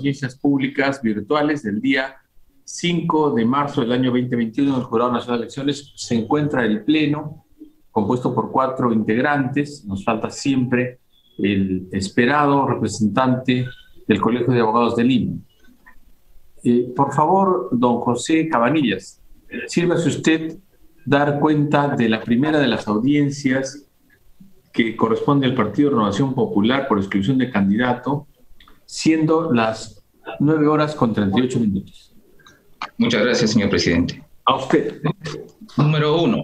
audiencias públicas virtuales del día 5 de marzo del año 2021 del Jurado Nacional de Elecciones. Se encuentra el Pleno, compuesto por 4 integrantes. Nos falta siempre el esperado representante del Colegio de Abogados de Lima. Por favor, don José Cabanillas, sírvase usted dar cuenta de la primera de las audiencias que corresponde al Partido de Renovación Popular por exclusión de candidato, siendo las 9:38. Muchas gracias, señor presidente. A usted. Número 1.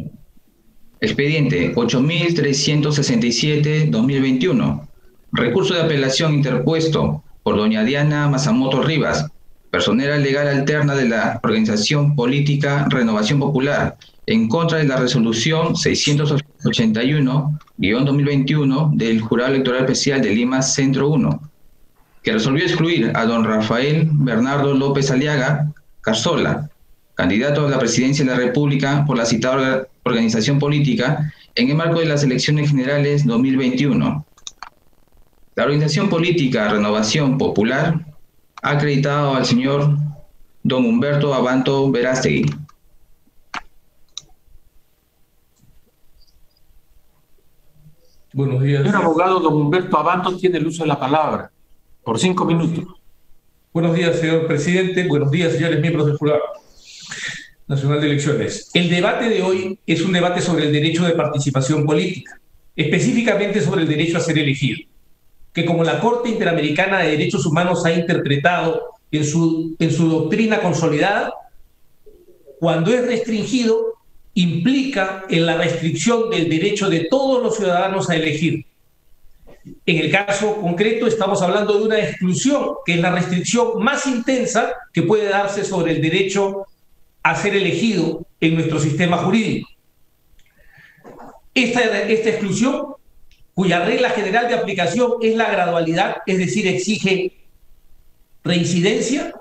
Expediente 8367-2021. Recurso de apelación interpuesto por doña Diana Masamoto Rivas, personera legal alterna de la organización política Renovación Popular, en contra de la resolución 681-2021 del Jurado Electoral Especial de Lima Centro 1, que resolvió excluir a don Rafael Bernardo López Aliaga Casola, candidato a la presidencia de la República por la citada organización política en el marco de las elecciones generales 2021. La organización política Renovación Popular ha acreditado al señor don Humberto Abanto Verástegui. Buenos días. Señor abogado, don Humberto Abanto tiene el uso de la palabra por 5 minutos. Buenos días, señor presidente. Buenos días, señores miembros del Jurado Nacional de Elecciones. El debate de hoy es un debate sobre el derecho de participación política, específicamente sobre el derecho a ser elegido, que como la Corte Interamericana de Derechos Humanos ha interpretado en su doctrina consolidada, cuando es restringido, implica en la restricción del derecho de todos los ciudadanos a elegir. En el caso concreto estamos hablando de una exclusión, que es la restricción más intensa que puede darse sobre el derecho a ser elegido en nuestro sistema jurídico. Esta exclusión, cuya regla general de aplicación es la gradualidad, es decir, exige reincidencia,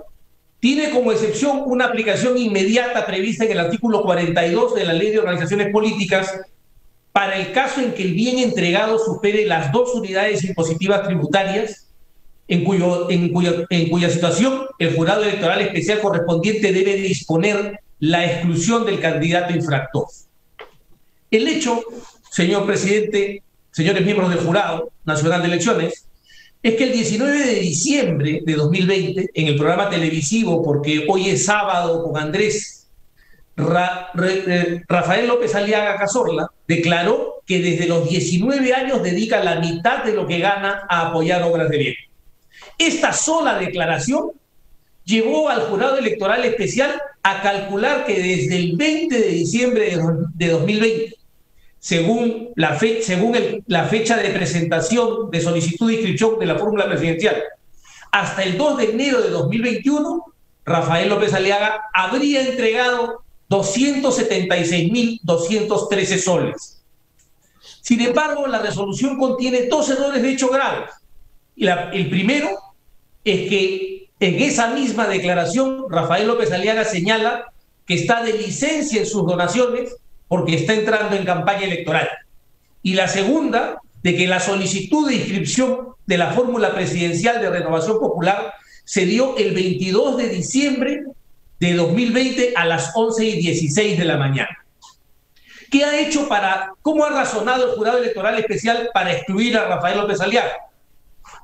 tiene como excepción una aplicación inmediata prevista en el artículo 42 de la Ley de Organizaciones Políticas para el caso en que el bien entregado supere las 2 unidades impositivas tributarias, en cuya situación el jurado electoral especial correspondiente debe disponer la exclusión del candidato infractor. El hecho, señor presidente, señores miembros del Jurado Nacional de Elecciones, es que el 19 de diciembre de 2020, en el programa televisivo, porque hoy es sábado con Andrés, Rafael López Aliaga Casola declaró que desde los 19 años dedica la mitad de lo que gana a apoyar obras de bien. Esta sola declaración llevó al Jurado Electoral Especial a calcular que desde el 20 de diciembre de 2020, según la fecha de presentación de solicitud de inscripción de la fórmula presidencial, hasta el 2 de enero de 2021, Rafael López Aliaga habría entregado 276.213 soles. Sin embargo, la resolución contiene 2 errores de hecho graves. El primero es que en esa misma declaración, Rafael López Aliaga señala que está de licencia en sus donaciones porque está entrando en campaña electoral. Y la segunda, de que la solicitud de inscripción de la fórmula presidencial de Renovación Popular se dio el 22 de diciembre de 2020 a las 11:16 de la mañana. ¿Cómo ha razonado el Jurado Electoral Especial para excluir a Rafael López Aliaga?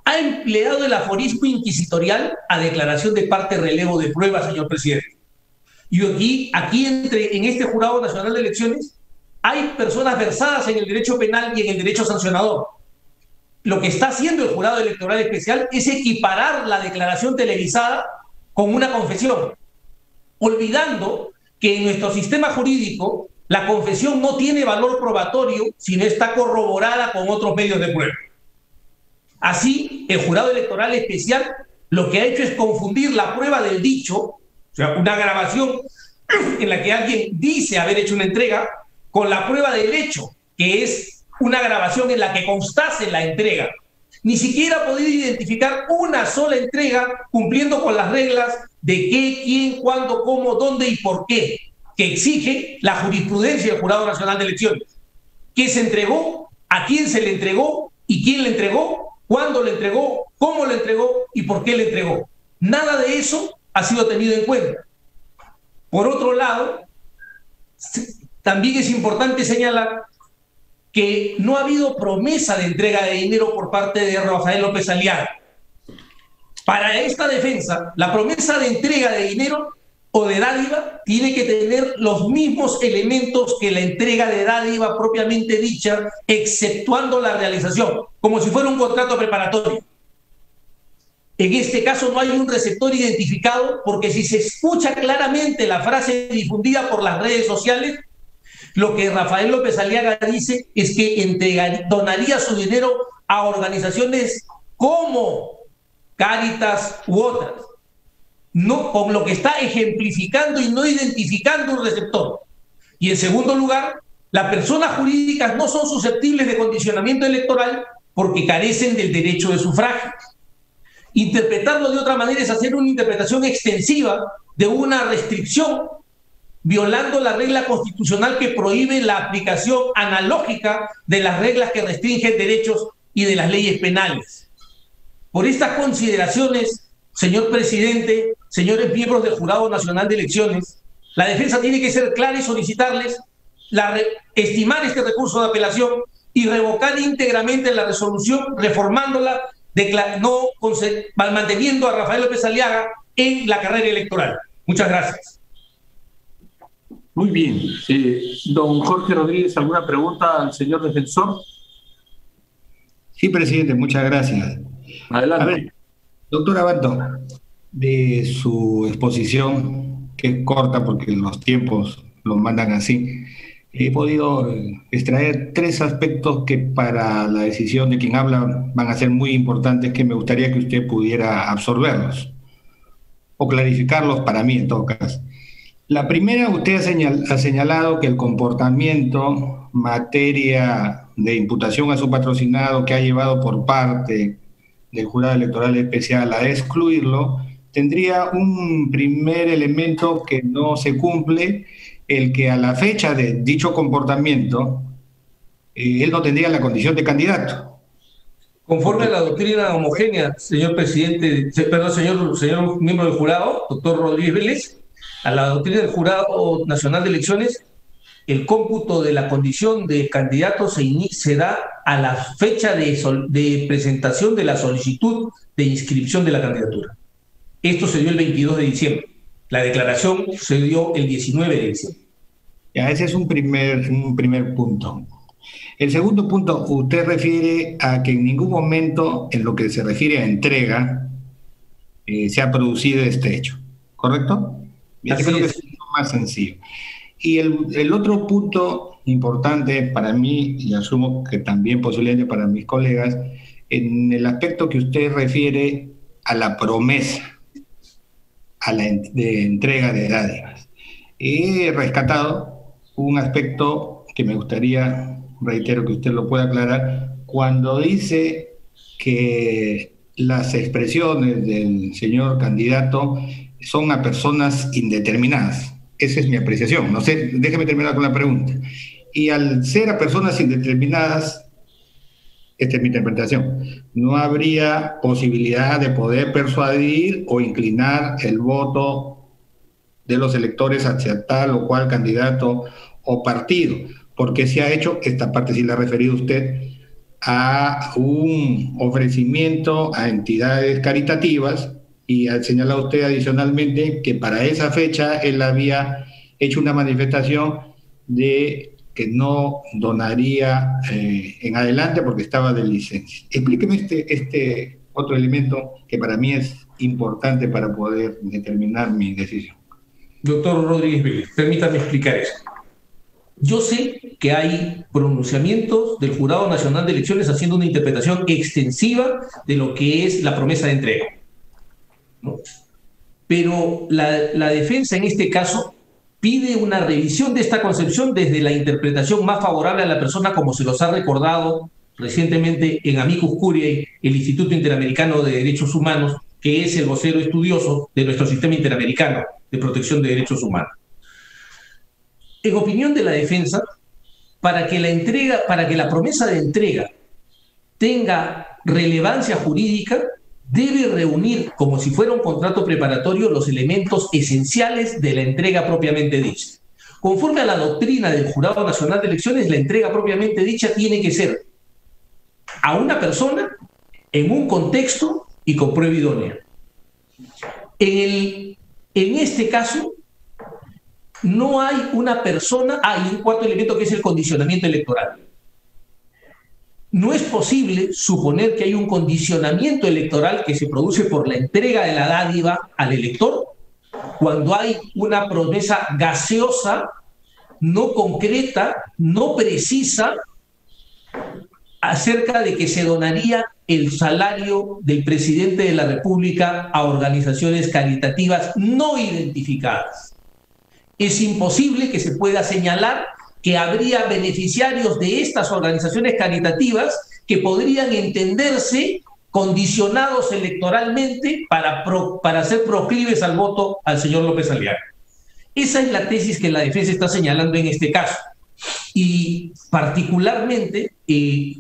Ha empleado el aforismo inquisitorial a declaración de parte relevo de prueba, señor presidente. Y aquí en este Jurado Nacional de Elecciones hay personas versadas en el derecho penal y en el derecho sancionador. Lo que está haciendo el Jurado Electoral Especial es equiparar la declaración televisada con una confesión, olvidando que en nuestro sistema jurídico la confesión no tiene valor probatorio si no está corroborada con otros medios de prueba. Así, el Jurado Electoral Especial lo que ha hecho es confundir la prueba del dicho, o sea, una grabación en la que alguien dice haber hecho una entrega, con la prueba del hecho, que es una grabación en la que constase la entrega. Ni siquiera ha podido identificar una sola entrega cumpliendo con las reglas de qué, quién, cuándo, cómo, dónde y por qué, que exige la jurisprudencia del Jurado Nacional de Elecciones. ¿Qué se entregó? ¿A quién se le entregó? ¿Y quién le entregó? ¿Cuándo le entregó? ¿Cómo le entregó? ¿Y por qué le entregó? Nada de eso ha sido tenido en cuenta. Por otro lado, también es importante señalar que no ha habido promesa de entrega de dinero por parte de Rafael López Aliaga. Para esta defensa, la promesa de entrega de dinero o de dádiva tiene que tener los mismos elementos que la entrega de dádiva propiamente dicha, exceptuando la realización, como si fuera un contrato preparatorio. En este caso no hay un receptor identificado, porque si se escucha claramente la frase difundida por las redes sociales, lo que Rafael López Aliaga dice es que donaría su dinero a organizaciones como Cáritas u otras, no, con lo que está ejemplificando y no identificando un receptor. Y en segundo lugar, las personas jurídicas no son susceptibles de condicionamiento electoral porque carecen del derecho de sufragio. Interpretarlo de otra manera es hacer una interpretación extensiva de una restricción, violando la regla constitucional que prohíbe la aplicación analógica de las reglas que restringen derechos y de las leyes penales. Por estas consideraciones, señor presidente, señores miembros del Jurado Nacional de Elecciones, la defensa tiene que ser clara y solicitarles estimar este recurso de apelación y revocar íntegramente la resolución, reformándola, manteniendo a Rafael López Aliaga en la carrera electoral. Muchas gracias. Muy bien. Don Jorge Rodríguez, ¿alguna pregunta al señor defensor? Sí, presidente, muchas gracias. Adelante. A ver, doctor Abato, de su exposición, que es corta porque los tiempos lo mandan así, he podido extraer 3 aspectos que para la decisión de quien habla van a ser muy importantes, que me gustaría que usted pudiera absorberlos o clarificarlos para mí en todo caso. La primera, usted ha señalado que el comportamiento, materia de imputación a su patrocinado que ha llevado por parte del Jurado Electoral Especial a excluirlo, tendría un primer elemento que no se cumple, el que a la fecha de dicho comportamiento, él no tendría la condición de candidato. Conforme a la doctrina homogénea, señor presidente, perdón, señor miembro del jurado, doctor Rodríguez Vélez, a la doctrina del Jurado Nacional de Elecciones, el cómputo de la condición de candidato se da a la fecha de presentación de la solicitud de inscripción de la candidatura. Esto se dio el 22 de diciembre. La declaración se dio el 19 de diciembre. Ya, ese es un primer punto. El segundo punto, usted refiere a que en ningún momento, en lo que se refiere a entrega, se ha producido este hecho, ¿correcto? Yo creo que es más sencillo. Y el otro punto importante para mí, y asumo que también posiblemente para mis colegas, en el aspecto que usted refiere a la promesa de entrega de dádivas. He rescatado un aspecto que me gustaría, reitero, que usted lo pueda aclarar, cuando dice que las expresiones del señor candidato son a personas indeterminadas. Esa es mi apreciación. No sé, déjeme terminar con la pregunta. Y al ser a personas indeterminadas, esta es mi interpretación, no habría posibilidad de poder persuadir o inclinar el voto de los electores hacia tal o cual candidato o partido, porque se ha hecho, esta parte sí la ha referido usted, a un ofrecimiento a entidades caritativas, y ha señalado usted adicionalmente que para esa fecha él había hecho una manifestación de que no donaría en adelante porque estaba de licencia. Explíqueme este otro elemento que para mí es importante para poder determinar mi decisión. Doctor Rodríguez Vélez, permítame explicar eso. Yo sé que hay pronunciamientos del Jurado Nacional de Elecciones haciendo una interpretación extensiva de lo que es la promesa de entrega, ¿no? Pero la defensa en este caso pide una revisión de esta concepción desde la interpretación más favorable a la persona, como se los ha recordado recientemente en Amicus Curiae, el Instituto Interamericano de Derechos Humanos, que es el vocero estudioso de nuestro sistema interamericano de protección de derechos humanos. En opinión de la defensa, para que la promesa de entrega tenga relevancia jurídica, debe reunir, como si fuera un contrato preparatorio, los elementos esenciales de la entrega propiamente dicha. Conforme a la doctrina del Jurado Nacional de Elecciones, la entrega propiamente dicha tiene que ser a una persona, en un contexto y con prueba idónea. En este caso, no hay una persona, hay un cuarto elemento que es el condicionamiento electoral. No es posible suponer que hay un condicionamiento electoral que se produce por la entrega de la dádiva al elector cuando hay una promesa gaseosa, no concreta, no precisa, acerca de que se donaría el salario del presidente de la República a organizaciones caritativas no identificadas. Es imposible que se pueda señalar que habría beneficiarios de estas organizaciones caritativas que podrían entenderse condicionados electoralmente para ser proclives al voto al señor López Aliaga. Esa es la tesis que la defensa está señalando en este caso. Y particularmente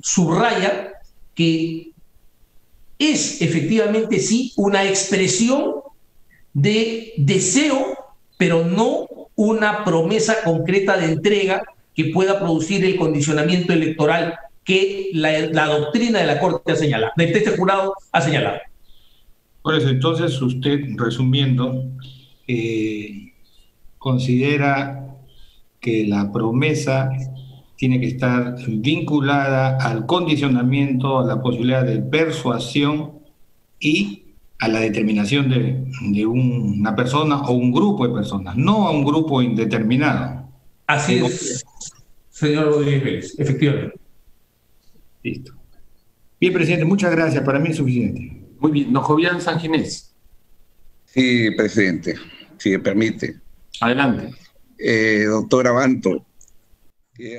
subraya que es efectivamente sí una expresión de deseo, pero no una promesa concreta de entrega que pueda producir el condicionamiento electoral que la doctrina de la Corte ha señalado, de este jurado ha señalado. Por eso, entonces, usted, resumiendo, considera que la promesa tiene que estar vinculada al condicionamiento, a la posibilidad de persuasión y a la determinación de una persona o un grupo de personas, no a un grupo indeterminado. Así es, señor Rodríguez Vélez, efectivamente. Listo. Bien, presidente, muchas gracias. Para mí es suficiente. Muy bien. Don Jovian Sanginés. Sí, presidente, si me permite. Adelante. Doctor Abanto,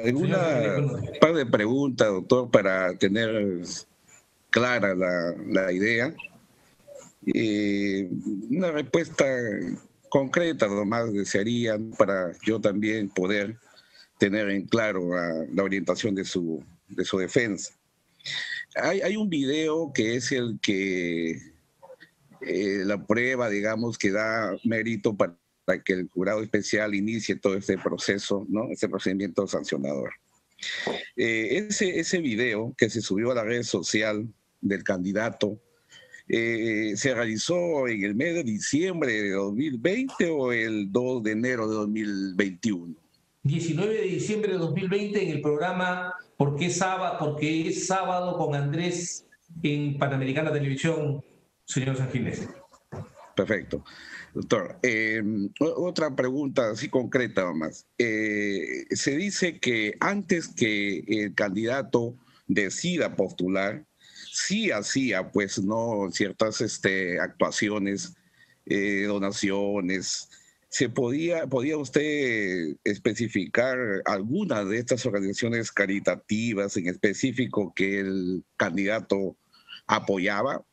alguna par de preguntas, doctor, para tener clara la idea. Una respuesta concreta nomás desearía para yo también poder tener en claro la orientación de su defensa. Hay un video que es el que la prueba, digamos, que da mérito para que el jurado especial inicie todo este proceso, ¿no? Este procedimiento sancionador. Ese video que se subió a la red social del candidato se realizó en el mes de diciembre de 2020 o el 2 de enero de 2021. 19 de diciembre de 2020 en el programa Porque es sábado con Andrés en Panamericana Televisión, señor Sanginés. Perfecto. Doctor, otra pregunta así concreta nomás. Se dice que antes que el candidato decida postular, sí hacía pues no ciertas actuaciones, donaciones. ¿Podía usted especificar alguna de estas organizaciones caritativas en específico que el candidato apoyaba?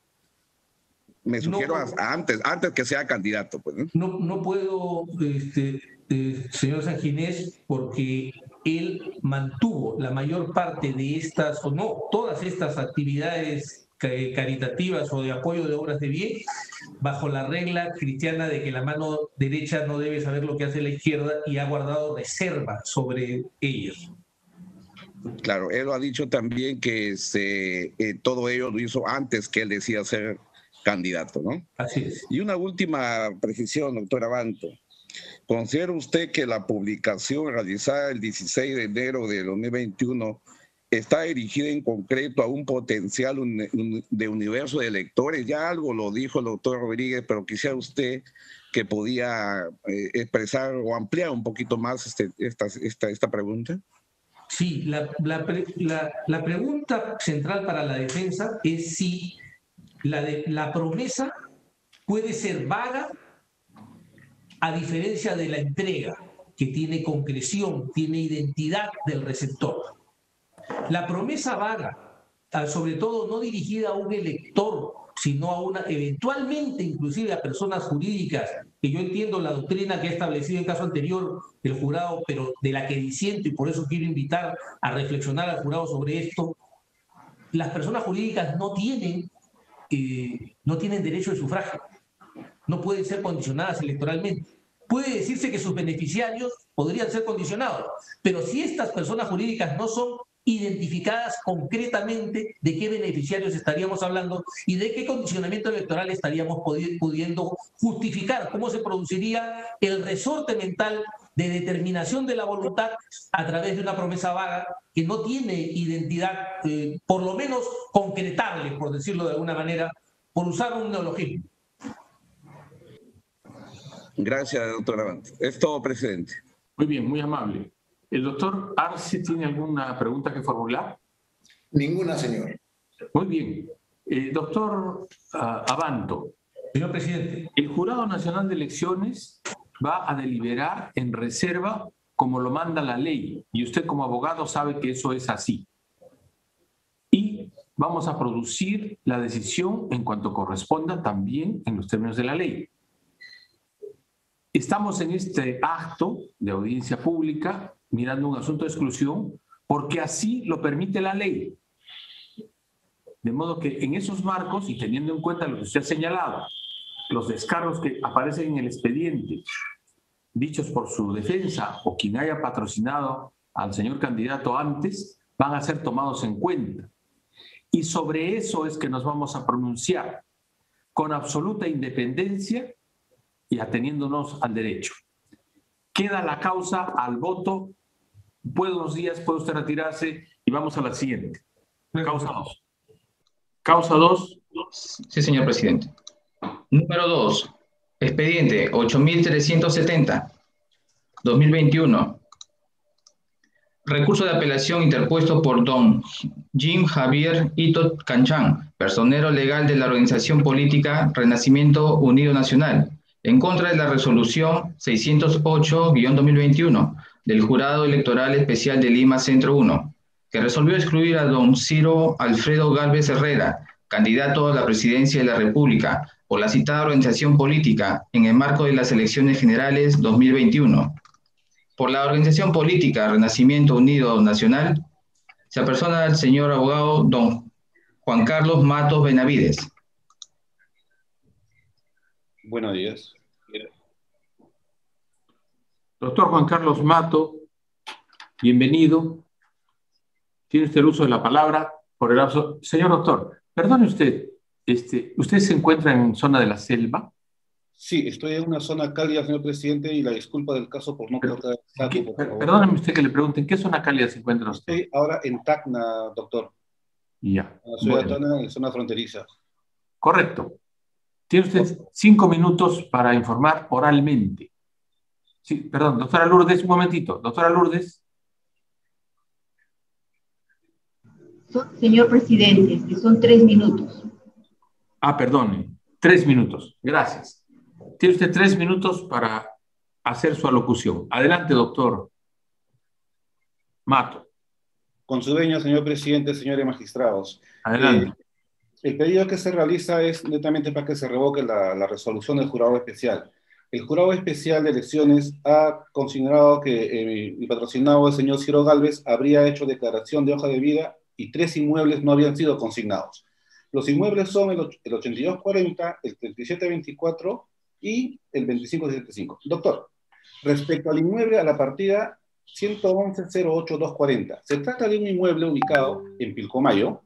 Me sugiero antes que sea candidato. Pues, ¿no? No puedo, señor Sanginés, porque él mantuvo la mayor parte de estas, o no, todas estas actividades caritativas o de apoyo de obras de bien, bajo la regla cristiana de que la mano derecha no debe saber lo que hace la izquierda, y ha guardado reserva sobre ellos. Claro, él lo ha dicho también que todo ello lo hizo antes que él decida ser candidato, ¿no? Así es. Y una última precisión, doctor Abanto. ¿Considera usted que la publicación realizada el 16 de enero de 2021 está dirigida en concreto a un potencial de universo de electores? Ya algo lo dijo el doctor Rodríguez, pero quisiera usted que podía expresar o ampliar un poquito más esta pregunta. Sí, la pregunta central para la defensa es si la promesa puede ser vaga a diferencia de la entrega, que tiene concreción, tiene identidad del receptor. La promesa vaga, sobre todo no dirigida a un elector, sino eventualmente inclusive a personas jurídicas, que yo entiendo la doctrina que ha establecido en caso anterior el jurado, pero de la que disiento, y por eso quiero invitar a reflexionar al jurado sobre esto. Las personas jurídicas no tienen no tienen derecho de sufragio, no pueden ser condicionadas electoralmente. Puede decirse que sus beneficiarios podrían ser condicionados, pero si estas personas jurídicas no son identificadas concretamente, de qué beneficiarios estaríamos hablando y de qué condicionamiento electoral estaríamos pudiendo justificar, cómo se produciría el resorte mental de determinación de la voluntad a través de una promesa vaga que no tiene identidad, por lo menos concretable, por decirlo de alguna manera, por usar un neologismo. Gracias, doctor Abante. Es todo, presidente. Muy bien, muy amable. ¿El doctor Arce tiene alguna pregunta que formular? Ninguna, señor. Muy bien. Doctor Abanto. Señor presidente. El Jurado Nacional de Elecciones va a deliberar en reserva como lo manda la ley, y usted como abogado sabe que eso es así. Y vamos a producir la decisión en cuanto corresponda también en los términos de la ley. Estamos en este acto de audiencia pública mirando un asunto de exclusión porque así lo permite la ley. De modo que en esos marcos, y teniendo en cuenta lo que usted ha señalado, los descargos que aparecen en el expediente, dichos por su defensa o quien haya patrocinado al señor candidato antes, van a ser tomados en cuenta. Y sobre eso es que nos vamos a pronunciar con absoluta independencia y ateniéndonos al derecho. Queda la causa al voto. Buenos días, puede usted retirarse y vamos a la siguiente. Causa 2. Causa 2. Sí, señor presidente. Número 2. Expediente 8370, 2021. Recurso de apelación interpuesto por don Jim Javier Ito Canchán, personero legal de la organización política Renacimiento Unido Nacional, en contra de la resolución 608-2021 del Jurado Electoral Especial de Lima Centro 1, que resolvió excluir a don Ciro Alfredo Gálvez Herrera, candidato a la presidencia de la República, por la citada organización política en el marco de las elecciones generales 2021. Por la organización política Renacimiento Unido Nacional, se apersona al señor abogado don Juan Carlos Matos Benavides. Buenos días. Doctor Juan Carlos Mato, bienvenido. Tiene usted el uso de la palabra por el lapso. Señor doctor, perdone usted, ¿usted se encuentra en zona de la selva? Sí, estoy en una zona cálida, señor presidente, y la disculpa del caso por no cortar el saco, por favor. Perdóneme usted que le pregunte, ¿en qué zona cálida se encuentra usted? Estoy ahora en Tacna, doctor. Ya. En la ciudad de Tacna, en zona fronteriza. Correcto. Tiene usted 5 minutos para informar oralmente. Sí, perdón, doctora Lourdes, un momentito. Doctora Lourdes. Señor presidente, son 3 minutos. Perdone, 3 minutos. Gracias. Tiene usted 3 minutos para hacer su alocución. Adelante, doctor Mato. Con su venia, señor presidente, señores magistrados. Adelante. El pedido que se realiza es netamente para que se revoque la resolución del jurado especial. El jurado especial de elecciones ha considerado que mi patrocinado, el señor Ciro Gálvez, habría hecho declaración de hoja de vida y 3 inmuebles no habían sido consignados. Los inmuebles son el 8240, el 3724 y el 2575. Doctor, respecto al inmueble a la partida 111-08240, se trata de un inmueble ubicado en Pilcomayo,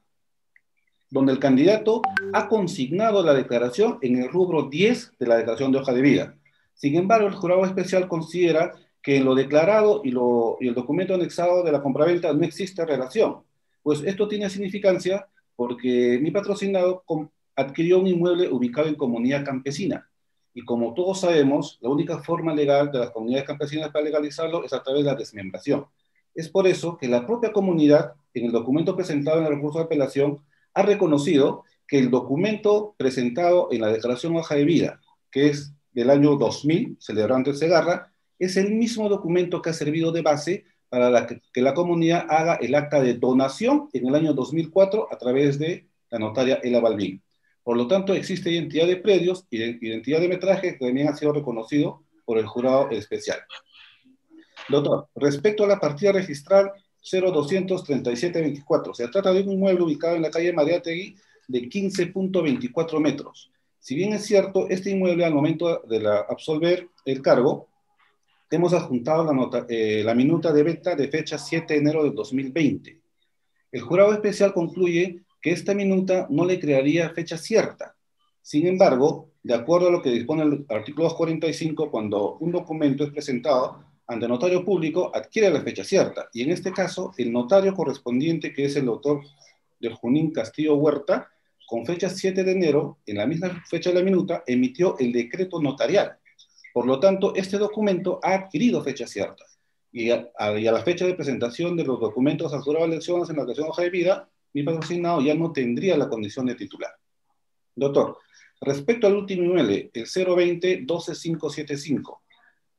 donde el candidato ha consignado la declaración en el rubro 10 de la declaración de hoja de vida. Sin embargo, el jurado especial considera que en lo declarado y el documento anexado de la compraventa no existe relación. Pues esto tiene significancia porque mi patrocinado adquirió un inmueble ubicado en comunidad campesina. Y como todos sabemos, la única forma legal de las comunidades campesinas para legalizarlo es a través de la desmembración. Es por eso que la propia comunidad, en el documento presentado en el recurso de apelación, ha reconocido que el documento presentado en la declaración hoja de vida, que es del año 2000, celebrado ante Segarra, es el mismo documento que ha servido de base para que la comunidad haga el acta de donación en el año 2004 a través de la notaria Ela Balbín. Por lo tanto, existe identidad de predios y identidad de metraje que también ha sido reconocido por el jurado especial. Doctor, respecto a la partida registral 023724, se trata de un inmueble ubicado en la calle Mariátegui, de 15.24 metros. Si bien es cierto, este inmueble al momento de absolver el cargo, hemos adjuntado la minuta de venta de fecha 7 de enero del 2020. El jurado especial concluye que esta minuta no le crearía fecha cierta. Sin embargo, de acuerdo a lo que dispone el artículo 245, cuando un documento es presentado ante notario público, adquiere la fecha cierta. Y en este caso, el notario correspondiente, que es el doctor de Junín Castillo Huerta, con fecha 7 de enero, en la misma fecha de la minuta, emitió el decreto notarial. Por lo tanto, este documento ha adquirido fecha cierta. Y a la fecha de presentación de los documentos al jurado de elecciones en la declaración de hoja de vida, mi patrocinado ya no tendría la condición de titular. Doctor, respecto al último inmueble, el 020-12575,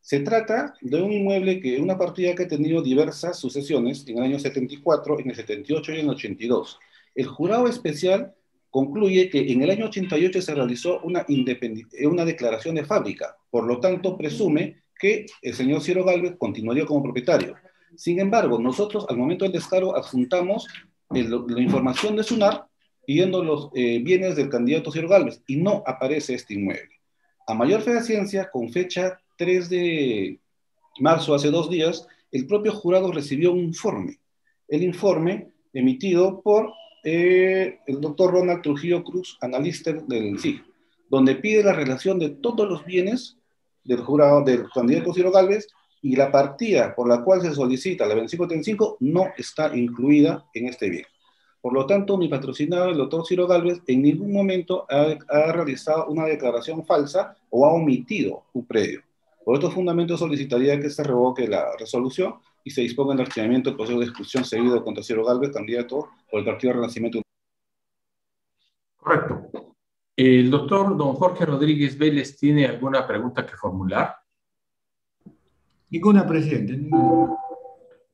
se trata de un inmueble que una partida que ha tenido diversas sucesiones en el año 74, en el 78 y en el 82. El jurado especial concluye que en el año 88 se realizó una declaración de fábrica, por lo tanto presume que el señor Ciro Gálvez continuaría como propietario. Sin embargo, nosotros al momento del descargo adjuntamos la información de SUNAR pidiendo los bienes del candidato Ciro Gálvez y no aparece este inmueble. A mayor fehaciencia, con fecha 3 de marzo, hace 2 días, el propio jurado recibió un informe. El informe emitido por el doctor Ronald Trujillo Cruz, analista del SIG, donde pide la relación de todos los bienes del jurado del candidato Ciro Gálvez y la partida por la cual se solicita la 2535 no está incluida en este bien. Por lo tanto, mi patrocinado, el doctor Ciro Gálvez, en ningún momento ha realizado una declaración falsa o ha omitido un predio. Por estos fundamentos solicitaría que se revoque la resolución y se disponga el archivamiento del proceso de exclusión seguido contra Ciro Gálvez, candidato por el Partido Renacimiento. Correcto. ¿El doctor don Jorge Rodríguez Vélez tiene alguna pregunta que formular? Ninguna, presidente. Ninguna.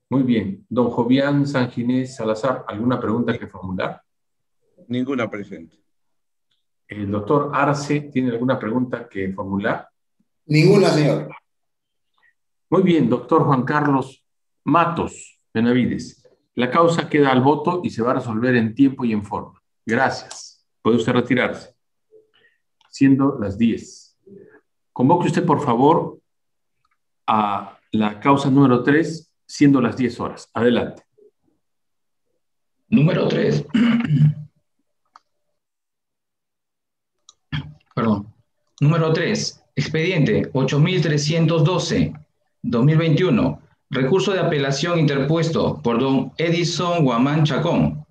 Muy bien. Don Jovián Sanginés Salazar, ¿alguna pregunta que formular? Ninguna, presidente. ¿El doctor Arce tiene alguna pregunta que formular? Ninguna, señor. Muy bien, doctor Juan Carlos Matos Benavides. La causa queda al voto y se va a resolver en tiempo y en forma. Gracias. Puede usted retirarse. Siendo las 10. Convoque usted, por favor, a la causa número 3, siendo las 10 horas. Adelante. Número 3. Perdón. Número 3. Expediente 8312-2021. Recurso de apelación interpuesto por don Edison Guamán Chacón,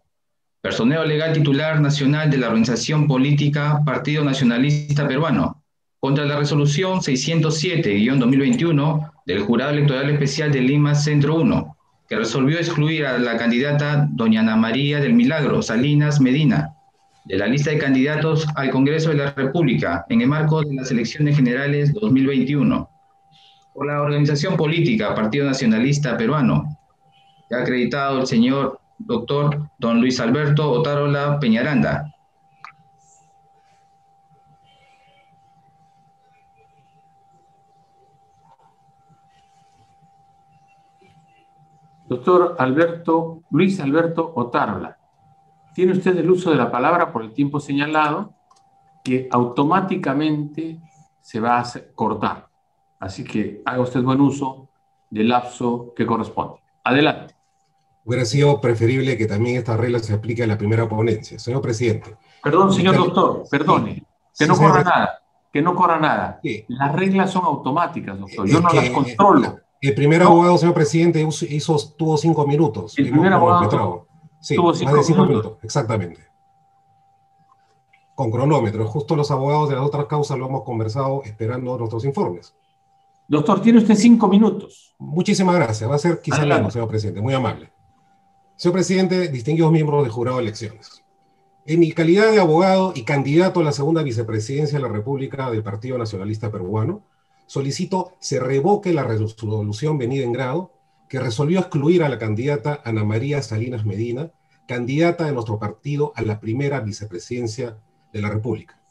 personero legal titular nacional de la organización política Partido Nacionalista Peruano, contra la resolución 607-2021 del Jurado Electoral Especial de Lima Centro 1, que resolvió excluir a la candidata doña Ana María del Milagro Salinas Medina de la lista de candidatos al Congreso de la República en el marco de las elecciones generales 2021 por la organización política Partido Nacionalista Peruano, que ha acreditado el señor doctor don Luis Alberto Otárola Peñaranda. Doctor Luis Alberto Otárola, tiene usted el uso de la palabra por el tiempo señalado, que automáticamente se va a cortar. Así que haga usted buen uso del lapso que corresponde. Adelante. Hubiera sido preferible que también esta regla se aplique a la primera ponencia. Señor presidente. Perdón, señor doctor, perdone. Que no corra nada. Que no corra nada. ¿Qué? Las reglas son automáticas, doctor. Yo no las controlo. El primer abogado, señor presidente, tuvo 5 minutos. El primer abogado sí, tuvo más de 5 minutos. minutos. Exactamente. Con cronómetro. Justo los abogados de las otras causas lo hemos conversado esperando nuestros informes. Doctor, tiene usted 5 minutos. Muchísimas gracias. Va a ser quizá menos, señor presidente. Muy amable. Señor presidente, distinguidos miembros del jurado de elecciones. En mi calidad de abogado y candidato a la segunda vicepresidencia de la República del Partido Nacionalista Peruano, solicito se revoque la resolución venida en grado que resolvió excluir a la candidata Ana María Salinas Medina, candidata de nuestro partido a la primera vicepresidencia de la República.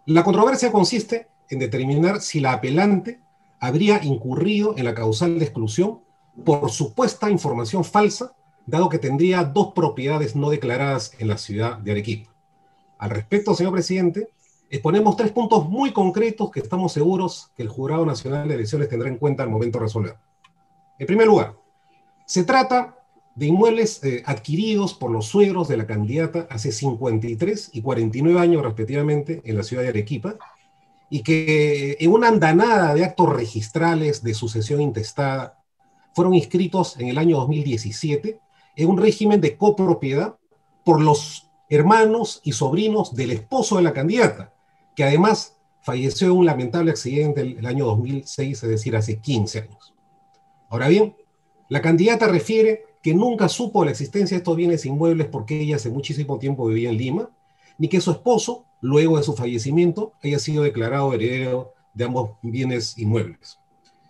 La controversia consiste en determinar si la apelante habría incurrido en la causal de exclusión por supuesta información falsa, dado que tendría 2 propiedades no declaradas en la ciudad de Arequipa. Al respecto, señor presidente, exponemos 3 puntos muy concretos que estamos seguros que el Jurado Nacional de Elecciones tendrá en cuenta al momento de resolver. En primer lugar, se trata de inmuebles adquiridos por los suegros de la candidata hace 53 y 49 años respectivamente en la ciudad de Arequipa, y que en una andanada de actos registrales de sucesión intestada fueron inscritos en el año 2017 en un régimen de copropiedad por los hermanos y sobrinos del esposo de la candidata, que además falleció en un lamentable accidente el año 2006, es decir, hace 15 años. Ahora bien, la candidata refiere que nunca supo la existencia de estos bienes inmuebles porque ella hace muchísimo tiempo vivía en Lima, ni que su esposo, luego de su fallecimiento, haya sido declarado heredero de ambos bienes inmuebles.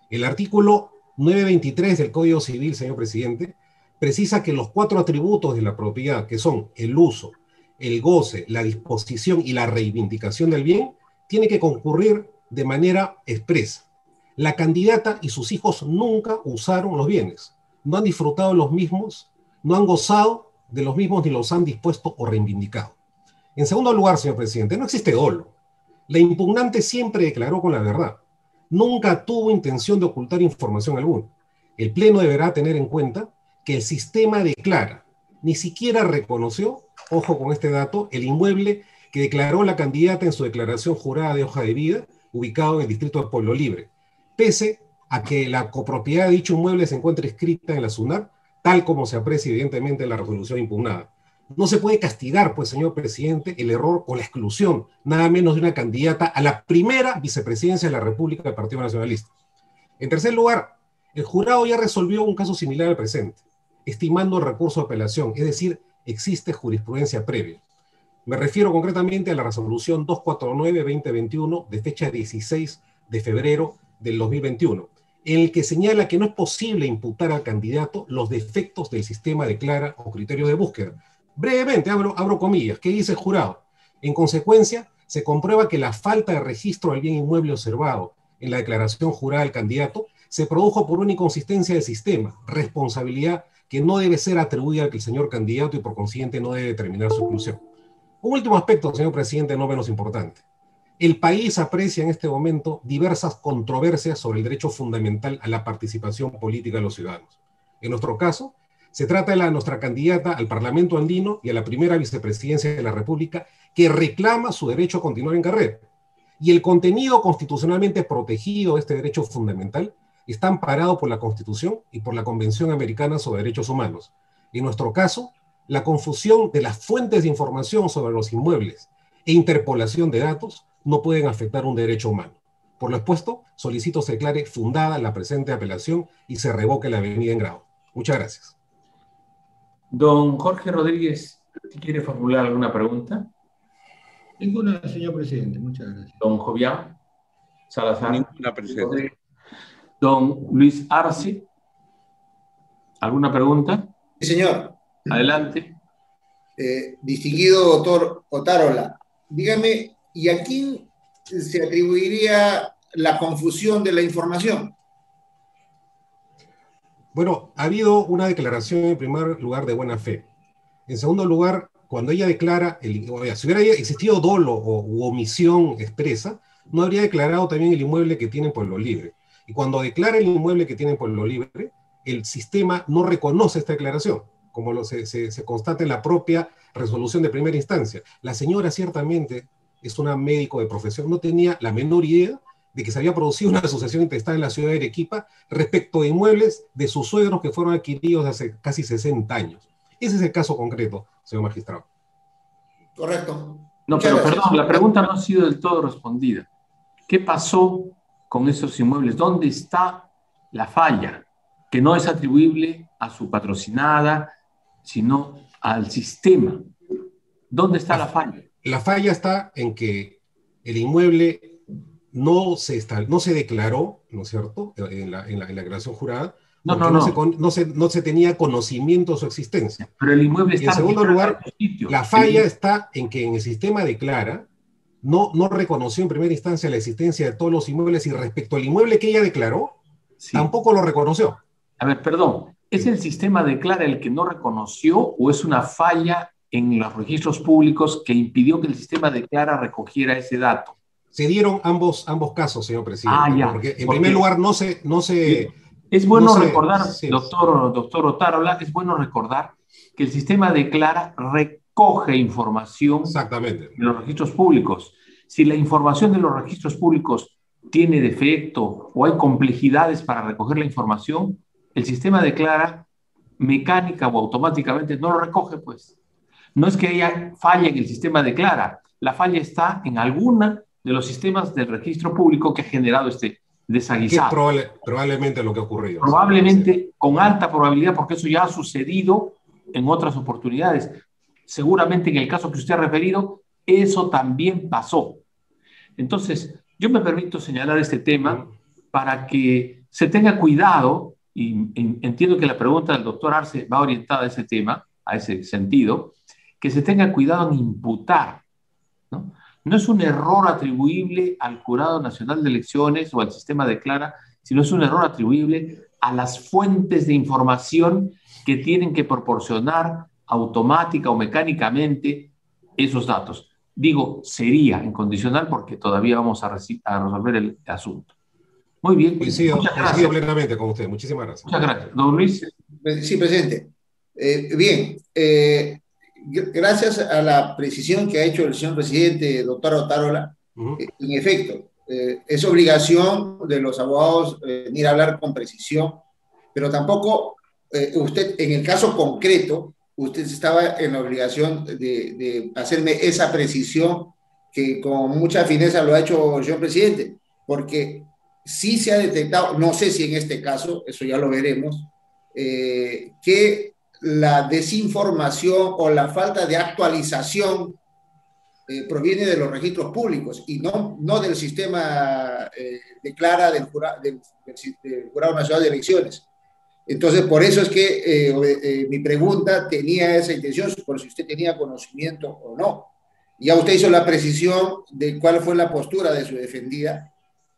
El artículo 923 del Código Civil, señor presidente, precisa que los 4 atributos de la propiedad, que son el uso, el goce, la disposición y la reivindicación del bien, tienen que concurrir de manera expresa. La candidata y sus hijos nunca usaron los bienes, no han disfrutado de los mismos, no han gozado de los mismos ni los han dispuesto o reivindicado. En segundo lugar, señor presidente, no existe dolo. La impugnante siempre declaró con la verdad. Nunca tuvo intención de ocultar información alguna. El Pleno deberá tener en cuenta que el sistema declara, ni siquiera reconoció, ojo con este dato, el inmueble que declaró la candidata en su declaración jurada de hoja de vida, ubicado en el distrito de Pueblo Libre, pese a que la copropiedad de dicho inmueble se encuentra escrita en la SUNAT, tal como se aprecia evidentemente en la resolución impugnada. No se puede castigar, pues, señor presidente, el error o la exclusión, nada menos de una candidata a la primera vicepresidencia de la República del Partido Nacionalista. En tercer lugar, el jurado ya resolvió un caso similar al presente, estimando el recurso de apelación, es decir, existe jurisprudencia previa. Me refiero concretamente a la resolución 249-2021 de fecha 16 de febrero del 2021, en el que señala que no es posible imputar al candidato los defectos del sistema de clara o criterio de búsqueda. Brevemente, abro comillas, ¿qué dice el jurado? En consecuencia, se comprueba que la falta de registro del bien inmueble observado en la declaración jurada del candidato se produjo por una inconsistencia del sistema, responsabilidad que no debe ser atribuida al señor candidato y por consiguiente no debe determinar su exclusión. Un último aspecto, señor presidente, no menos importante. El país aprecia en este momento diversas controversias sobre el derecho fundamental a la participación política de los ciudadanos. En nuestro caso, se trata de nuestra candidata al Parlamento andino y a la primera vicepresidencia de la República, que reclama su derecho a continuar en carrera. Y el contenido constitucionalmente protegido de este derecho fundamental está amparado por la Constitución y por la Convención Americana sobre Derechos Humanos. En nuestro caso, la confusión de las fuentes de información sobre los inmuebles e interpolación de datos no pueden afectar un derecho humano. Por lo expuesto, solicito se declare fundada la presente apelación y se revoque la avenida en grado. Muchas gracias. Don Jorge Rodríguez, ¿quiere formular alguna pregunta? Ninguna, señor presidente. Muchas gracias. Don Jovián Salazar. Ninguna, presidente. Don Luis Arce, ¿alguna pregunta? Sí, señor. Adelante. Distinguido doctor Otárola, dígame, ¿y a quién se atribuiría la confusión de la información? Bueno, ha habido una declaración en primer lugar de buena fe. En segundo lugar, cuando ella declara, si hubiera existido dolo u omisión expresa, no habría declarado también el inmueble que tiene en Pueblo Libre. Y cuando declara el inmueble que tiene en Pueblo Libre, el sistema no reconoce esta declaración, como se constata en la propia resolución de primera instancia. La señora ciertamente es una médico de profesión, no tenía la menor idea de que se había producido una asociación intestada en la ciudad de Arequipa respecto de inmuebles de sus suegros que fueron adquiridos hace casi 60 años. Ese es el caso concreto, señor magistrado. Correcto. No, pero perdón, la pregunta no ha sido del todo respondida. ¿Qué pasó con esos inmuebles? ¿Dónde está la falla? Que no es atribuible a su patrocinada, sino al sistema. ¿Dónde está la falla? La falla está en que el inmueble no se declaró, ¿no es cierto?, en la declaración jurada, no se tenía conocimiento de su existencia. Pero el inmueble está... En segundo lugar, la falla está en que en el sistema declara, no reconoció en primera instancia la existencia de todos los inmuebles y respecto al inmueble que ella declaró, tampoco lo reconoció. A ver, perdón, ¿es el sistema declara el que no reconoció o es una falla en los registros públicos que impidió que el sistema de Clara recogiera ese dato. Se dieron ambos casos, señor presidente. Ya. Porque en primer lugar no se es bueno no recordar, sí. doctor Otárola, es bueno recordar que el sistema de Clara recoge información exactamente de los registros públicos. Si la información de los registros públicos tiene defecto o hay complejidades para recoger la información, el sistema de Clara mecánica o automáticamente no lo recoge, pues. No es que haya falla en el sistema de Clara, la falla está en alguna de los sistemas del registro público que ha generado este desaguisado. Probablemente lo que ha ocurrido. Probablemente, con alta probabilidad, porque eso ya ha sucedido en otras oportunidades. Seguramente en el caso que usted ha referido, eso también pasó. Entonces, yo me permito señalar este tema para que se tenga cuidado, y entiendo que la pregunta del doctor Arce va orientada a ese tema, a ese sentido, que se tenga cuidado en imputar, ¿no? No es un error atribuible al Jurado Nacional de Elecciones o al sistema de Clara, sino es un error atribuible a las fuentes de información que tienen que proporcionar automática o mecánicamente esos datos. Digo, sería incondicional porque todavía vamos a resolver el asunto. Muy bien. Coincido plenamente con usted. Muchísimas gracias. Muchas gracias. Don Luis. Sí, presidente. Bien. Gracias a la precisión que ha hecho el señor presidente, doctor Otárola, en efecto, es obligación de los abogados venir a hablar con precisión, pero tampoco usted, en el caso concreto, usted estaba en la obligación de hacerme esa precisión que con mucha fineza lo ha hecho el señor presidente, porque sí se ha detectado, no sé si en este caso, eso ya lo veremos, que la desinformación o la falta de actualización proviene de los registros públicos y no del sistema de Clara del Jurado Nacional de Elecciones. Entonces, por eso es que mi pregunta tenía esa intención, por si usted tenía conocimiento o no. Ya usted hizo la precisión de cuál fue la postura de su defendida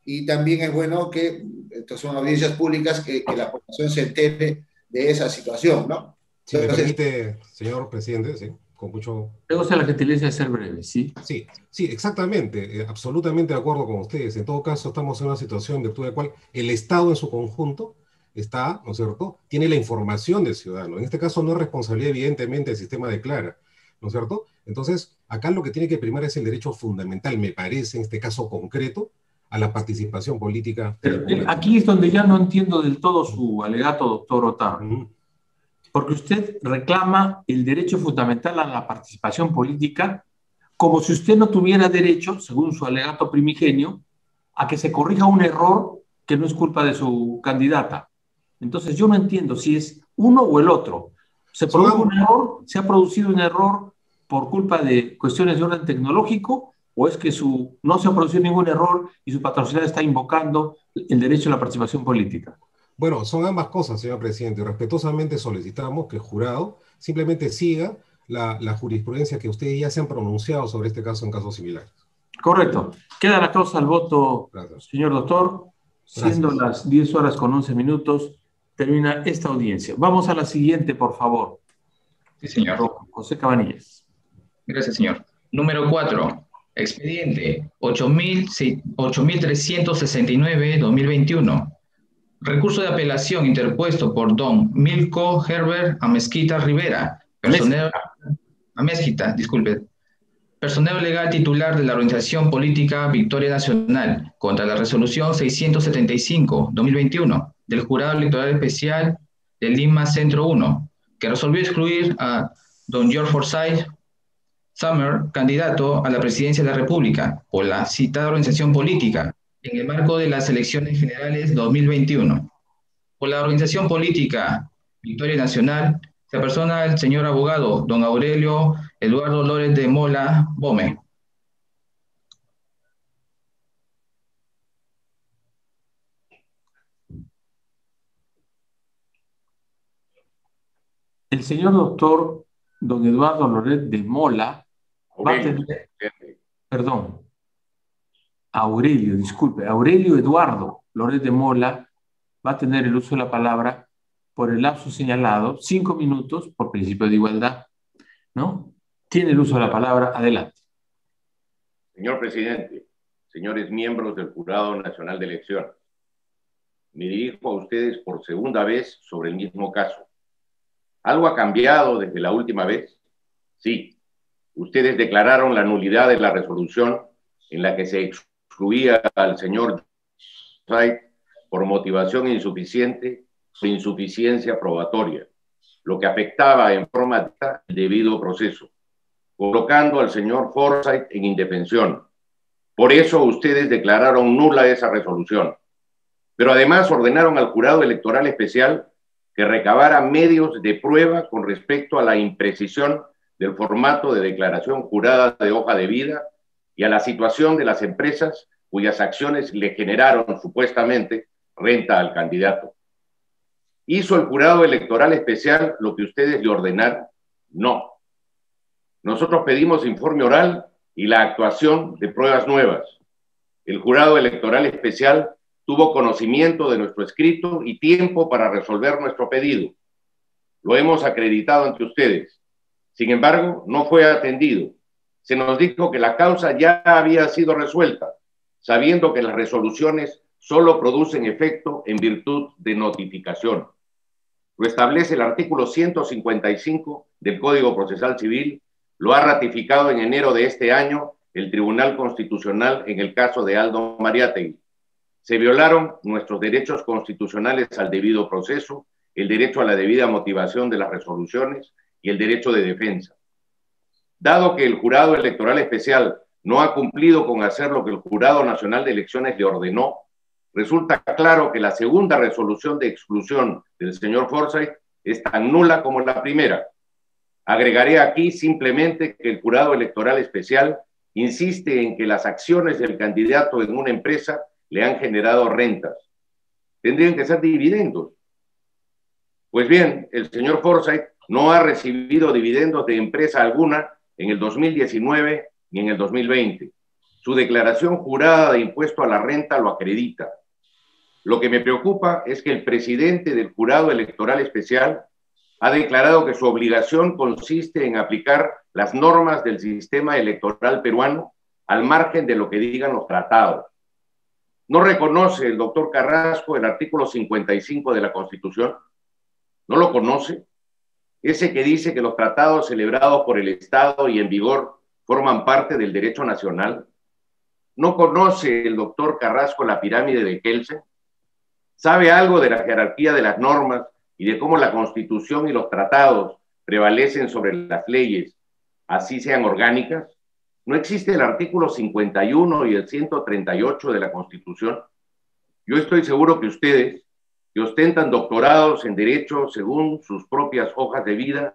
y también es bueno que, estas son audiencias públicas, que la población se entere de esa situación, ¿no? Si me permite, señor presidente, sí, con mucho... Me gusta la gentileza de ser breve, ¿sí? Sí, exactamente, absolutamente de acuerdo con ustedes. En todo caso, estamos en una situación en virtud de la cual el Estado en su conjunto está, ¿no es cierto?, tiene la información del ciudadano. En este caso no es responsabilidad, evidentemente, del sistema de Clara, ¿no es cierto? Entonces, acá lo que tiene que primar es el derecho fundamental, me parece, en este caso concreto, a la participación política. Pero aquí es donde ya no entiendo del todo su alegato, doctor Otárola. Porque usted reclama el derecho fundamental a la participación política como si usted no tuviera derecho, según su alegato primigenio, a que se corrija un error que no es culpa de su candidata. Entonces yo no entiendo si es uno o el otro. Se ha producido un error por culpa de cuestiones de orden tecnológico, o es que no se ha producido ningún error y su patrocinador está invocando el derecho a la participación política. Bueno, son ambas cosas, señor presidente. Respetuosamente solicitamos que el jurado simplemente siga la jurisprudencia que ustedes ya se han pronunciado sobre este caso en casos similares. Correcto. Queda la causa al voto, señor doctor. Siendo las 10:11, termina esta audiencia. Vamos a la siguiente, por favor. Sí, señor. José Cabanillas. Gracias, señor. Número 4. Expediente 8369-2021. Recurso de apelación interpuesto por don Milko Herbert Amezquita Rivera, personero legal titular de la organización política Victoria Nacional, contra la resolución 675-2021 del Jurado Electoral Especial de Lima Centro 1, que resolvió excluir a don George Forsyth Summer, candidato a la presidencia de la República por la citada organización política en el marco de las elecciones generales 2021. Por la organización política Victoria Nacional se apersona el señor abogado don Aurelio Eduardo Lórez de Mola Bome. El señor doctor don Eduardo Lórez de Mola va a tener, perdón, Aurelio Eduardo Lórez de Mola va a tener el uso de la palabra por el lapso señalado, 5 minutos por principio de igualdad, ¿no? Tiene el uso de la palabra. Adelante. Señor presidente, señores miembros del Jurado Nacional de Elecciones, me dirijo a ustedes por segunda vez sobre el mismo caso. ¿Algo ha cambiado desde la última vez? Sí. Ustedes declararon la nulidad de la resolución en la que se excluía al señor Forsyth por motivación insuficiente o insuficiencia probatoria, lo que afectaba en forma directa el debido proceso, colocando al señor Forsyth en indefensión. Por eso ustedes declararon nula esa resolución. Pero además ordenaron al jurado electoral especial que recabara medios de prueba con respecto a la imprecisión del formato de declaración jurada de hoja de vida y a la situación de las empresas cuyas acciones le generaron supuestamente renta al candidato. ¿Hizo el jurado electoral especial lo que ustedes le ordenaron? No. Nosotros pedimos informe oral y la actuación de pruebas nuevas. El jurado electoral especial tuvo conocimiento de nuestro escrito y tiempo para resolver nuestro pedido. Lo hemos acreditado ante ustedes. Sin embargo, no fue atendido. Se nos dijo que la causa ya había sido resuelta, sabiendo que las resoluciones solo producen efecto en virtud de notificación. Lo establece el artículo 155 del Código Procesal Civil, lo ha ratificado en enero de este año el Tribunal Constitucional en el caso de Aldo Mariátegui. Se violaron nuestros derechos constitucionales al debido proceso, el derecho a la debida motivación de las resoluciones y el derecho de defensa. Dado que el Jurado Electoral Especial no ha cumplido con hacer lo que el Jurado Nacional de Elecciones le ordenó, resulta claro que la segunda resolución de exclusión del señor Forsyth es tan nula como la primera. Agregaré aquí simplemente que el Jurado Electoral Especial insiste en que las acciones del candidato en una empresa le han generado rentas. Tendrían que ser dividendos. Pues bien, el señor Forsyth no ha recibido dividendos de empresa alguna en el 2019 ni en el 2020. Su declaración jurada de impuesto a la renta lo acredita. Lo que me preocupa es que el presidente del Jurado Electoral Especial ha declarado que su obligación consiste en aplicar las normas del sistema electoral peruano al margen de lo que digan los tratados. ¿No reconoce el doctor Carrasco el artículo 55 de la Constitución? ¿No lo conoce? Ese que dice que los tratados celebrados por el Estado y en vigor forman parte del derecho nacional. ¿No conoce el doctor Carrasco la pirámide de Kelsen? ¿Sabe algo de la jerarquía de las normas y de cómo la Constitución y los tratados prevalecen sobre las leyes, así sean orgánicas? ¿No existe el artículo 51 y el 138 de la Constitución? Yo estoy seguro que ustedes, que ostentan doctorados en Derecho según sus propias hojas de vida,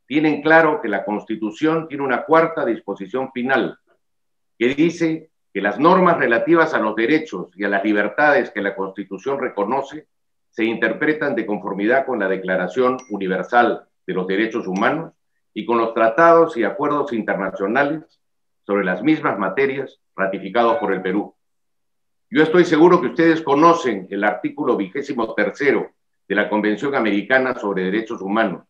tienen claro que la Constitución tiene una cuarta disposición final, que dice que las normas relativas a los derechos y a las libertades que la Constitución reconoce se interpretan de conformidad con la Declaración Universal de los Derechos Humanos y con los tratados y acuerdos internacionales sobre las mismas materias ratificados por el Perú. Yo estoy seguro que ustedes conocen el artículo 23 de la Convención Americana sobre Derechos Humanos,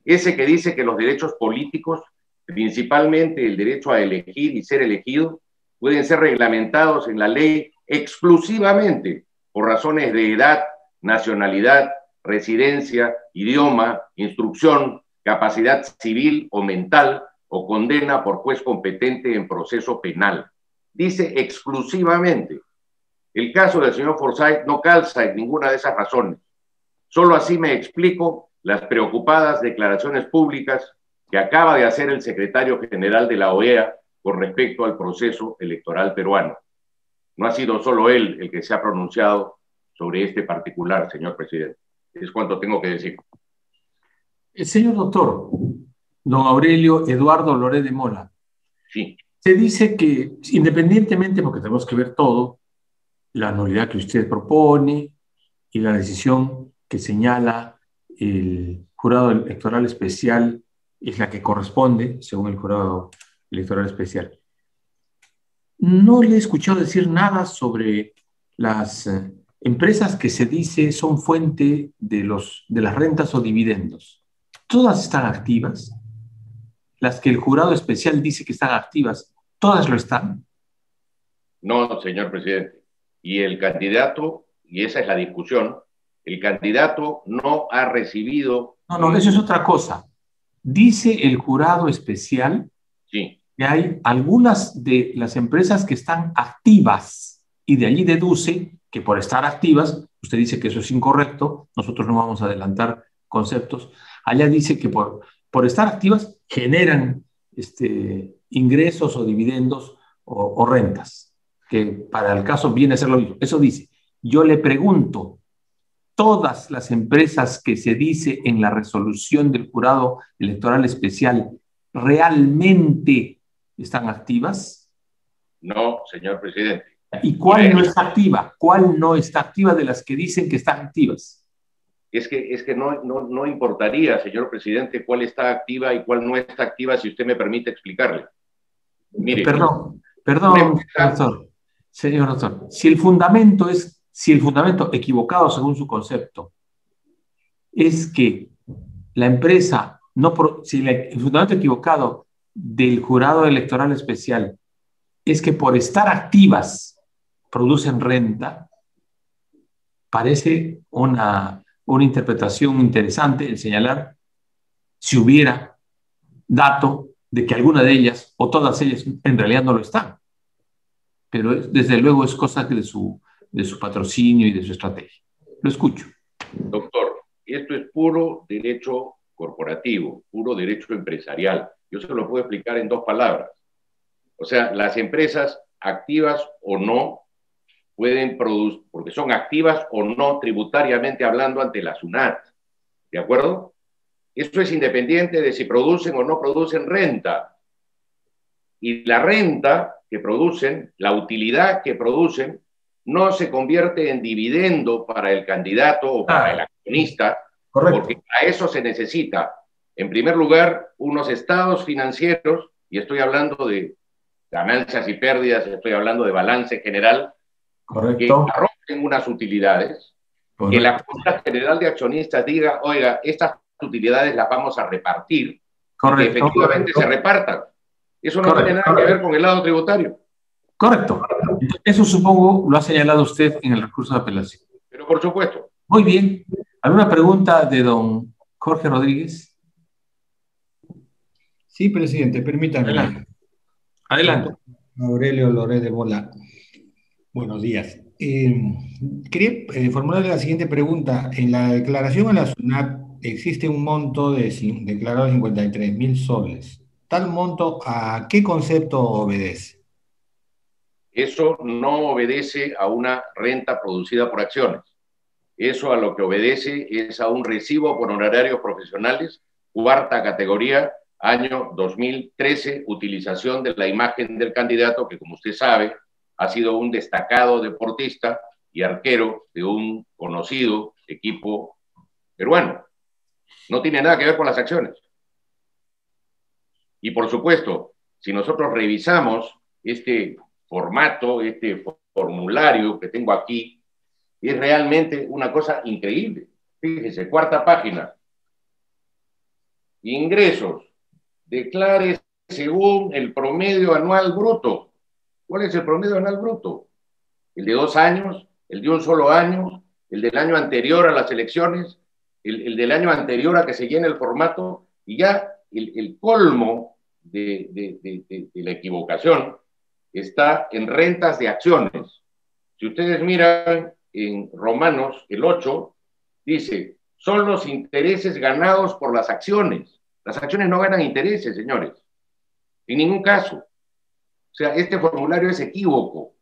ese que dice que los derechos políticos, principalmente el derecho a elegir y ser elegido, pueden ser reglamentados en la ley exclusivamente por razones de edad, nacionalidad, residencia, idioma, instrucción, capacidad civil o mental o condena por juez competente en proceso penal. Dice exclusivamente. El caso del señor Forsyth no calza en ninguna de esas razones. Solo así me explico las preocupadas declaraciones públicas que acaba de hacer el secretario general de la OEA con respecto al proceso electoral peruano. No ha sido solo él el que se ha pronunciado sobre este particular, señor presidente. Es cuanto tengo que decir. El señor doctor, don Aurelio Eduardo Loré de Mola. Sí. Se dice que, independientemente, porque tenemos que ver todo, la nulidad que usted propone y la decisión que señala el jurado electoral especial es la que corresponde, según el jurado electoral especial. No le he escuchado decir nada sobre las empresas que se dice son fuente de las rentas o dividendos. ¿Todas están activas? las que el jurado especial dice que están activas, todas lo están. No, señor presidente. Y el candidato, y esa es la discusión, el candidato no ha recibido... No, eso es otra cosa. Dice el jurado especial sí, que hay algunas de las empresas que están activas y de allí deduce que por estar activas, usted dice que eso es incorrecto, nosotros no vamos a adelantar conceptos, allá dice que por estar activas generan ingresos o dividendos o rentas, que para el caso viene a ser lo mismo. Eso dice. Yo le pregunto, ¿todas las empresas que se dice en la resolución del jurado electoral especial realmente están activas? No, señor presidente. ¿Y cuál no está activa? ¿Cuál no está activa de las que dicen que están activas? Es que no importaría, señor presidente, cuál está activa y cuál no está activa, si usted me permite explicarle. Mire, perdón, doctor. Señor doctor, si el fundamento equivocado según su concepto es que la empresa, el fundamento equivocado del jurado electoral especial es que por estar activas producen renta, parece una interpretación interesante el señalar si hubiera dato de que alguna de ellas o todas ellas en realidad no lo están. Pero desde luego es cosa de su patrocinio y de su estrategia. Lo escucho. Doctor, esto es puro derecho corporativo, puro derecho empresarial. Yo se lo puedo explicar en 2 palabras. O sea, las empresas activas o no pueden producir, porque son activas o no tributariamente hablando ante la SUNAT. ¿De acuerdo? Esto es independiente de si producen o no producen renta. Y la renta que producen, la utilidad que producen, no se convierte en dividendo para el candidato o para el accionista, correcto, porque a eso se necesita, en primer lugar, unos estados financieros, y estoy hablando de ganancias y pérdidas, estoy hablando de balance general, correcto, que arrojen unas utilidades, correcto, que la Junta General de Accionistas diga, oiga, estas utilidades las vamos a repartir, correcto, y que efectivamente correcto se repartan. Eso no correcto, tiene nada que ver con el lado tributario. Correcto. Eso supongo lo ha señalado usted en el recurso de apelación. Pero por supuesto. Muy bien. ¿Alguna pregunta de don Jorge Rodríguez? Sí, presidente, permítame. Adelante. Aurelio Loré de Bola. Buenos días. Quería formularle la siguiente pregunta. En la declaración a la SUNAT existe un monto declarado de 53.000 soles. ¿Tal monto a qué concepto obedece? Eso no obedece a una renta producida por acciones. Eso a lo que obedece es a un recibo por honorarios profesionales, 4ª categoría, año 2013, utilización de la imagen del candidato, que como usted sabe, ha sido un destacado deportista y arquero de un conocido equipo peruano. No tiene nada que ver con las acciones. Y por supuesto, si nosotros revisamos este formato, este formulario que tengo aquí, es realmente una cosa increíble. Fíjese, 4ª página. Ingresos. Declare según el promedio anual bruto. ¿Cuál es el promedio anual bruto? ¿El de 2 años? ¿El de un solo año? ¿El del año anterior a las elecciones? ¿El del año anterior a que se llene el formato? Y ya el colmo de la equivocación está en rentas de acciones. Si ustedes miran en Romanos, el 8, dice, son los intereses ganados por las acciones. Las acciones no ganan intereses, señores. En ningún caso. O sea, este formulario es equívoco.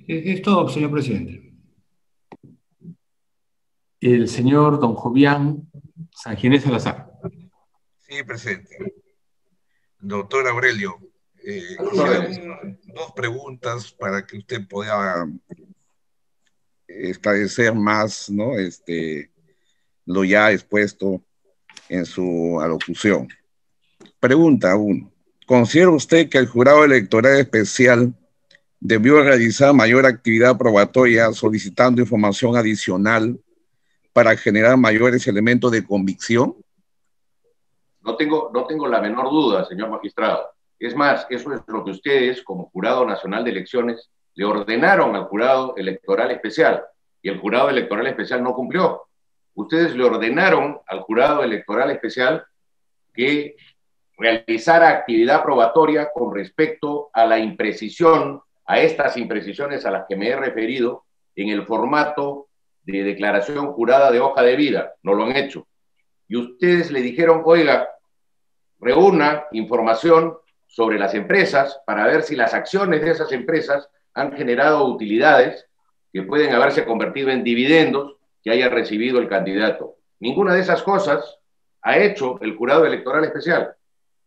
Es todo, señor presidente. El señor don Jovián San Ginés Salazar. Sí, presidente. Doctor Aurelio, quisiera 2 preguntas para que usted pueda esclarecer más, ¿no? Lo ya expuesto en su alocución. Pregunta 1. ¿Considera usted que el jurado electoral especial debió realizar mayor actividad probatoria solicitando información adicional para generar mayores elementos de convicción? No tengo la menor duda, señor magistrado. Es más, eso es lo que ustedes, como Jurado Nacional de Elecciones, le ordenaron al Jurado Electoral Especial, y el Jurado Electoral Especial no cumplió. Ustedes le ordenaron al Jurado Electoral Especial que realizara actividad probatoria con respecto a la imprecisión, a estas imprecisiones a las que me he referido, en el formato de declaración jurada de hoja de vida. No lo han hecho. Y ustedes le dijeron, oiga, reúna información sobre las empresas para ver si las acciones de esas empresas han generado utilidades que pueden haberse convertido en dividendos que haya recibido el candidato. Ninguna de esas cosas ha hecho el Jurado Electoral Especial.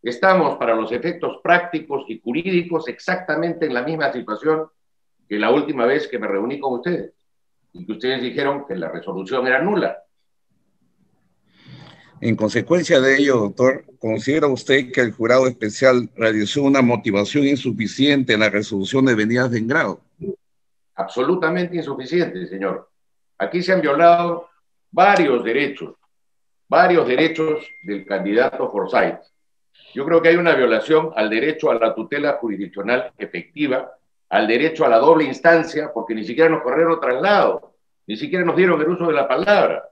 Estamos, para los efectos prácticos y jurídicos, exactamente en la misma situación que la última vez que me reuní con ustedes, y que ustedes dijeron que la resolución era nula. En consecuencia de ello, doctor, ¿considera usted que el Jurado Especial realizó una motivación insuficiente en la resolución de venidas de grado? Absolutamente insuficiente, señor. Aquí se han violado varios derechos del candidato Forsyth. Yo creo que hay una violación al derecho a la tutela jurisdiccional efectiva, al derecho a la doble instancia, porque ni siquiera nos corrieron traslado, ni siquiera nos dieron el uso de la palabra,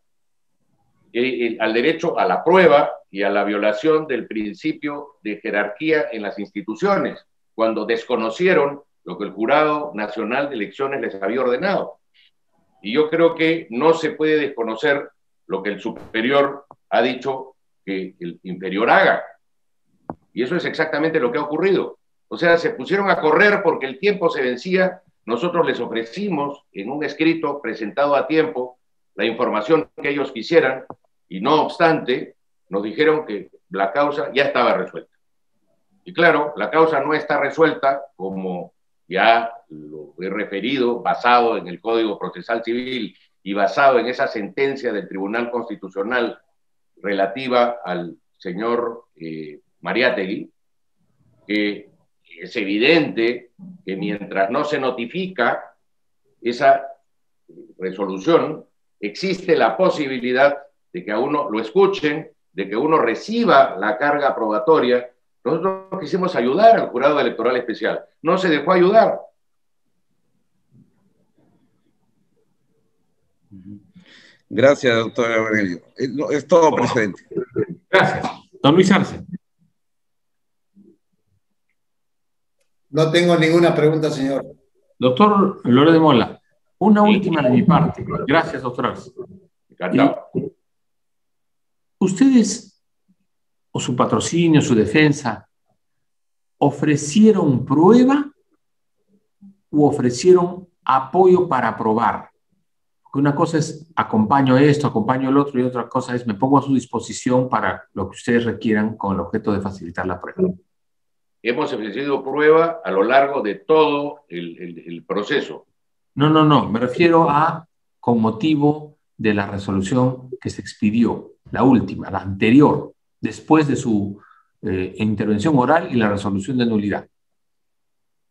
al derecho a la prueba y a la violación del principio de jerarquía en las instituciones, cuando desconocieron lo que el Jurado Nacional de Elecciones les había ordenado. Y yo creo que no se puede desconocer lo que el superior ha dicho que el inferior haga. Y eso es exactamente lo que ha ocurrido. O sea, se pusieron a correr porque el tiempo se vencía. Nosotros les ofrecimos en un escrito presentado a tiempo la información que ellos quisieran, y no obstante, nos dijeron que la causa ya estaba resuelta. Y claro, la causa no está resuelta, como ya lo he referido, basado en el Código Procesal Civil y basado en esa sentencia del Tribunal Constitucional relativa al señor Mariátegui, que es evidente que mientras no se notifica esa resolución, existe la posibilidad de que a uno lo escuchen, de que uno reciba la carga probatoria. Nosotros quisimos ayudar al Jurado Electoral Especial. No se dejó ayudar. Gracias, doctor Aurelio. Es todo, presidente. Gracias. Don Luis Arce. No tengo ninguna pregunta, señor. Doctor Lore de Mola, una última de mi parte. Gracias, doctor Arce. Encantado. ¿Ustedes, o su patrocinio, su defensa, ofrecieron prueba u ofrecieron apoyo para probar? Porque una cosa es acompaño esto, acompaño el otro, y otra cosa es me pongo a su disposición para lo que ustedes requieran con el objeto de facilitar la prueba. Hemos ofrecido prueba a lo largo de todo el proceso. No, me refiero a con motivo de la resolución que se expidió, la última, la anterior, después de su intervención oral y la resolución de nulidad.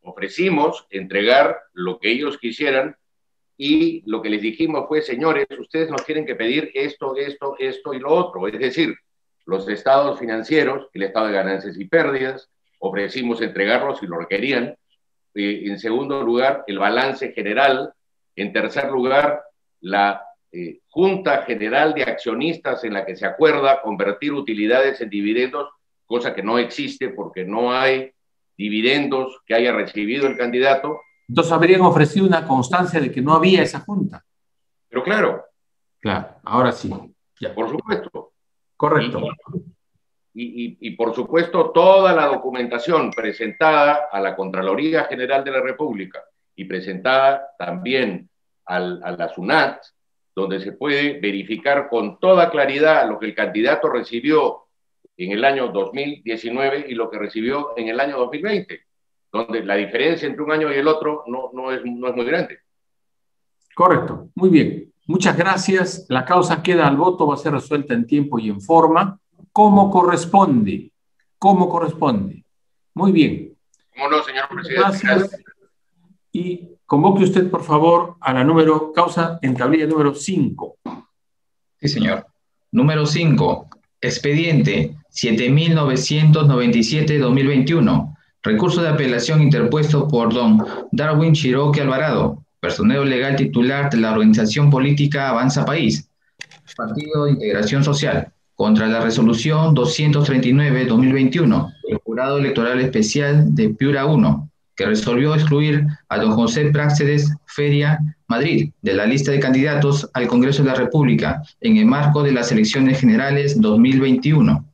Ofrecimos entregar lo que ellos quisieran, y lo que les dijimos fue, señores, ustedes nos tienen que pedir esto y lo otro, es decir, los estados financieros, el estado de ganancias y pérdidas, ofrecimos entregarlos si lo requerían. En segundo lugar, el balance general. En tercer lugar, la Junta General de Accionistas, en la que se acuerda convertir utilidades en dividendos, cosa que no existe porque no hay dividendos que haya recibido el candidato. Entonces habrían ofrecido una constancia de que no había esa junta. Pero claro. Claro, ahora sí. Ya. Por supuesto. Correcto. Y por supuesto toda la documentación presentada a la Contraloría General de la República y presentada también a la SUNAT, donde se puede verificar con toda claridad lo que el candidato recibió en el año 2019 y lo que recibió en el año 2020, donde la diferencia entre un año y el otro no es muy grande. Correcto, muy bien. Muchas gracias. La causa queda al voto, va a ser resuelta en tiempo y en forma, como corresponde. Como corresponde. Muy bien. ¿Cómo no, señor presidente? Gracias. Y convoque usted, por favor, a la causa en tablilla número 5. Sí, señor. Número 5. Expediente 7997-2021. Recurso de apelación interpuesto por don Darwin Chiroque Alvarado, personero legal titular de la organización política Avanza País, Partido de Integración Social, contra la resolución 239-2021 del Jurado Electoral Especial de Piura 1, que resolvió excluir a don José Práxedes Feria Madrid de la lista de candidatos al Congreso de la República en el marco de las elecciones generales 2021.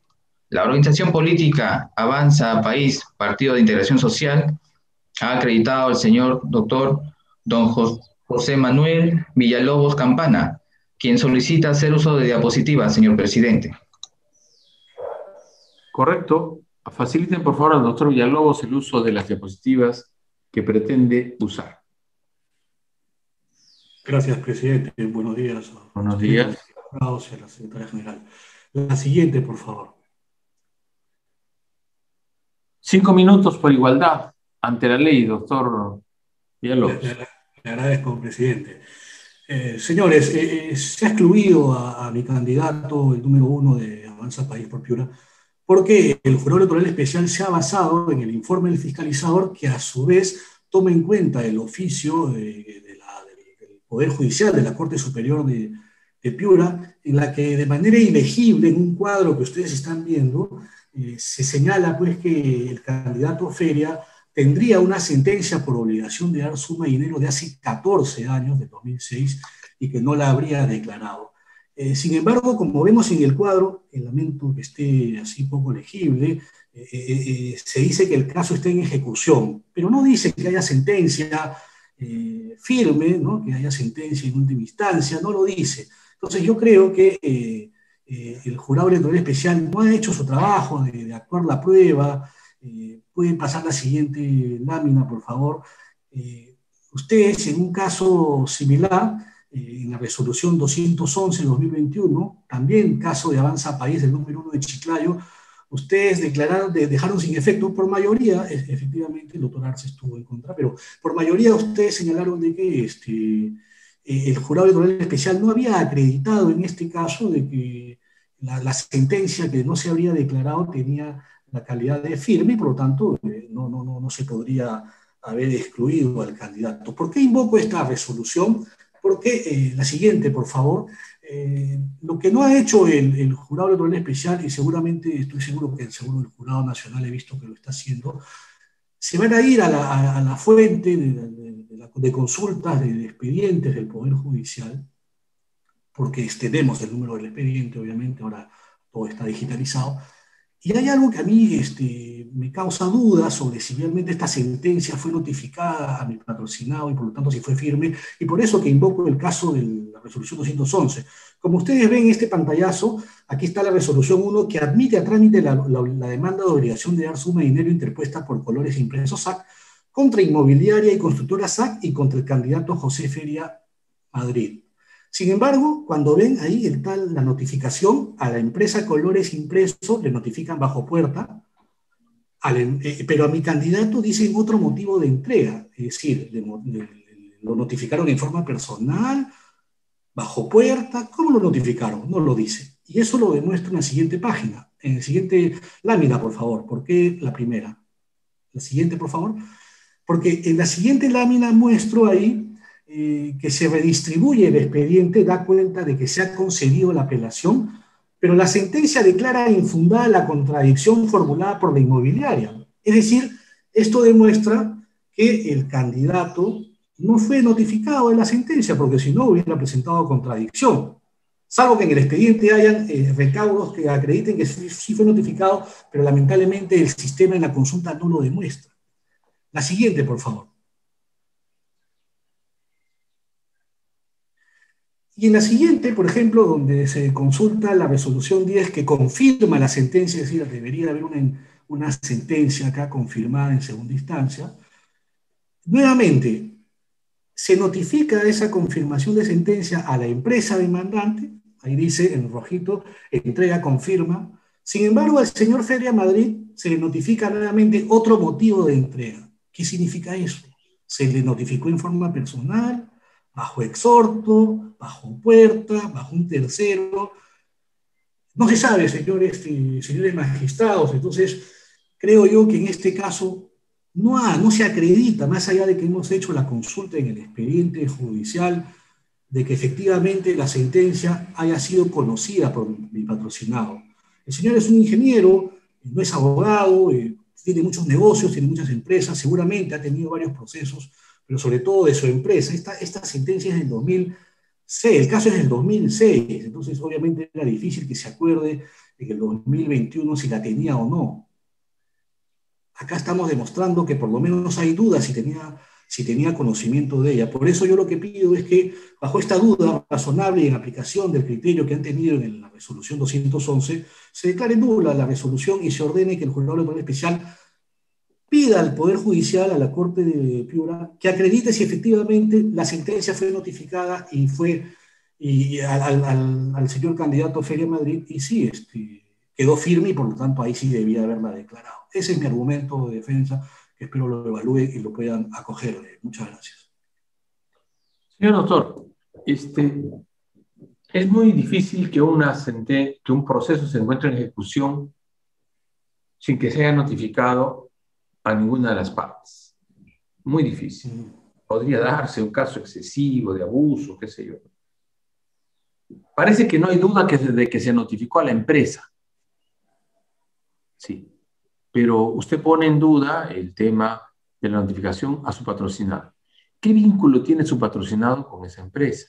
La organización política Avanza País, Partido de Integración Social, ha acreditado al señor doctor don José Manuel Villalobos Campana, quien solicita hacer uso de diapositivas, señor presidente. Correcto. Faciliten, por favor, al doctor Villalobos el uso de las diapositivas que pretende usar. Gracias, presidente. Buenos días. Buenos días. A la secretaria general. La siguiente, por favor. 5 minutos por igualdad ante la ley, doctor Villalobos. Le agradezco, presidente. Señores, se ha excluido a mi candidato, el número 1 de Avanza País por Piura, porque el Jurado Electoral Especial se ha basado en el informe del fiscalizador, que a su vez toma en cuenta el oficio del Poder Judicial de la Corte Superior de Piura, en la que de manera ilegible, en un cuadro que ustedes están viendo, se señala pues que el candidato Feria tendría una sentencia por obligación de dar suma de dinero de hace 14 años, de 2006, y que no la habría declarado. Sin embargo, como vemos en el cuadro, lamento que esté así poco legible, se dice que el caso está en ejecución, pero no dice que haya sentencia firme, ¿no? Que haya sentencia en última instancia, no lo dice. Entonces yo creo que el Jurado Electoral Especial no ha hecho su trabajo de actuar la prueba. Pueden pasar la siguiente lámina, por favor. Ustedes, en un caso similar, en la resolución 211-2021, también caso de Avanza País, el número 1 de Chiclayo, ustedes dejaron sin efecto por mayoría, efectivamente el doctor Arce estuvo en contra, pero por mayoría ustedes señalaron de que el Jurado Electoral Especial no había acreditado en este caso de que la sentencia que no se habría declarado tenía la calidad de firme y por lo tanto no se podría haber excluido al candidato. ¿Por qué invoco esta resolución? Porque la siguiente, por favor, lo que no ha hecho el Jurado Electoral Especial, y seguramente estoy seguro que el Jurado Nacional he visto que lo está haciendo, se van a ir a la fuente de consultas, de expedientes del Poder Judicial, porque tenemos el número del expediente, obviamente, ahora todo está digitalizado, y hay algo que a mí me causa dudas sobre si realmente esta sentencia fue notificada a mi patrocinado y por lo tanto si fue firme, y por eso que invoco el caso de la resolución 211. Como ustedes ven en este pantallazo, aquí está la resolución 1 que admite a trámite la demanda de obligación de dar suma de dinero interpuesta por Colores Impresos SAC contra Inmobiliaria y Constructora SAC y contra el candidato José Feria Madrid. Sin embargo, cuando ven ahí la notificación, a la empresa Colores Impresos le notifican bajo puerta, pero a mi candidato dicen otro motivo de entrega, es decir, lo notificaron en forma personal, bajo puerta. ¿Cómo lo notificaron? No lo dice. Y eso lo demuestra en la siguiente página, en la siguiente lámina, por favor. ¿Por qué la primera? La siguiente, por favor. Porque en la siguiente lámina muestro ahí que se redistribuye el expediente, da cuenta de que se ha concedido la apelación, pero la sentencia declara infundada la contradicción formulada por la inmobiliaria. Es decir, esto demuestra que el candidato no fue notificado de la sentencia, porque si no hubiera presentado contradicción, salvo que en el expediente hayan recaudos que acrediten que sí fue notificado, pero lamentablemente el sistema en la consulta no lo demuestra. La siguiente, por favor. Y en la siguiente, por ejemplo, donde se consulta la resolución 10 que confirma la sentencia, es decir, debería haber una sentencia acá confirmada en segunda instancia, nuevamente se notifica esa confirmación de sentencia a la empresa demandante, ahí dice en rojito, entrega, confirma. Sin embargo, al señor Feria Madrid se le notifica nuevamente otro motivo de entrega. ¿Qué significa eso? Se le notificó en forma personal, bajo exhorto, bajo puerta, bajo un tercero. No se sabe, señores magistrados. Entonces, creo yo que en este caso no se acredita, más allá de que hemos hecho la consulta en el expediente judicial, de que efectivamente la sentencia haya sido conocida por mi patrocinado. El señor es un ingeniero, no es abogado, tiene muchos negocios, tiene muchas empresas, seguramente ha tenido varios procesos, pero sobre todo de su empresa. Esta sentencia es del 2006, el caso es del 2006, entonces obviamente era difícil que se acuerde en el 2021 si la tenía o no. Acá estamos demostrando que por lo menos hay dudas si tenía conocimiento de ella. Por eso yo lo que pido es que, bajo esta duda razonable y en aplicación del criterio que han tenido en la resolución 211, se declare nula la resolución y se ordene que el juzgado electoral especial pida al Poder Judicial, a la Corte de Piura, que acredite si efectivamente la sentencia fue notificada y al señor candidato Feria Madrid, y sí, quedó firme y por lo tanto ahí sí debía haberla declarado. Ese es mi argumento de defensa, que espero lo evalúen y lo puedan acoger. Muchas gracias. Señor doctor, es muy difícil que un proceso se encuentre en ejecución sin que se haya notificado a ninguna de las partes. Muy difícil. Podría darse un caso excesivo de abuso, qué sé yo. Parece que no hay duda de que se notificó a la empresa. Sí. Pero usted pone en duda el tema de la notificación a su patrocinado. ¿Qué vínculo tiene su patrocinado con esa empresa?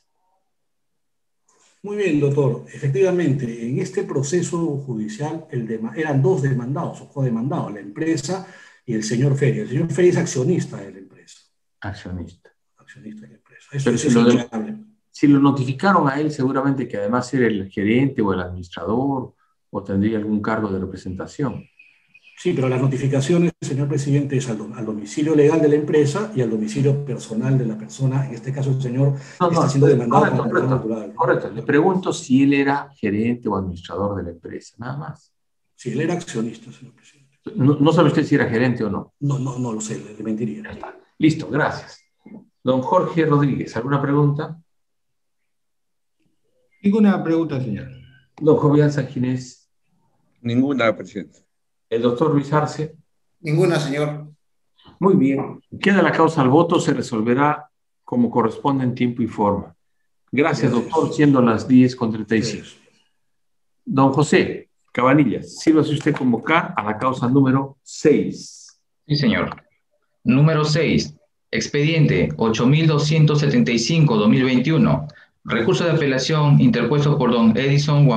Muy bien, doctor. Efectivamente, en este proceso judicial eran dos demandados o codemandados, la empresa y el señor Feria. El señor Feria es accionista de la empresa. Accionista. Accionista de la empresa. Eso es innegable. Si lo notificaron a él, seguramente que además era el gerente o el administrador o tendría algún cargo de representación. Sí, pero las notificaciones, señor presidente, es al domicilio legal de la empresa y al domicilio personal de la persona, en este caso el señor está siendo demandado. Correcto. Le pregunto si él era gerente o administrador de la empresa, nada más. Sí, él era accionista, señor presidente. ¿No sabe usted si era gerente o no? No lo sé, le mentiría. Ya está. Listo, gracias. Don Jorge Rodríguez, ¿alguna pregunta? Ninguna pregunta, señor. Don Jovian Sanginés. Ninguna, presidente. ¿El doctor Luis Arce? Ninguna, señor. Muy bien. Queda la causa al voto, se resolverá como corresponde en tiempo y forma. Gracias, doctor, siendo las 10:35. Don José Cabanillas, sírvase usted convocar a la causa número 6. Sí, señor. Número 6. Expediente 8275-2021. Recurso de apelación interpuesto por don Edison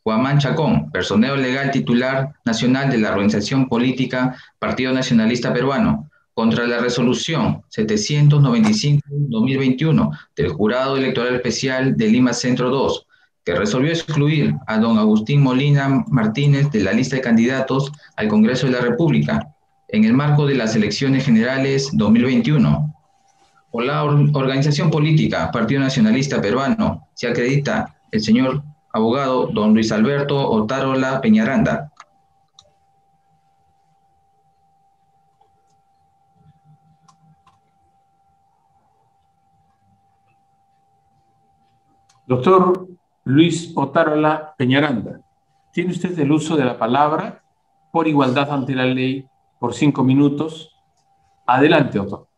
Guamán Chacón, personero legal titular nacional de la organización política Partido Nacionalista Peruano, contra la resolución 795-2021 del Jurado Electoral Especial de Lima Centro 2, que resolvió excluir a don Agustín Molina Martínez de la lista de candidatos al Congreso de la República en el marco de las elecciones generales 2021. Por la organización política Partido Nacionalista Peruano se acredita el señor abogado don Luis Alberto Otárola Peñaranda. Doctor Luis Otárola Peñaranda, tiene usted el uso de la palabra por igualdad ante la ley por 5 minutos. Adelante, doctor.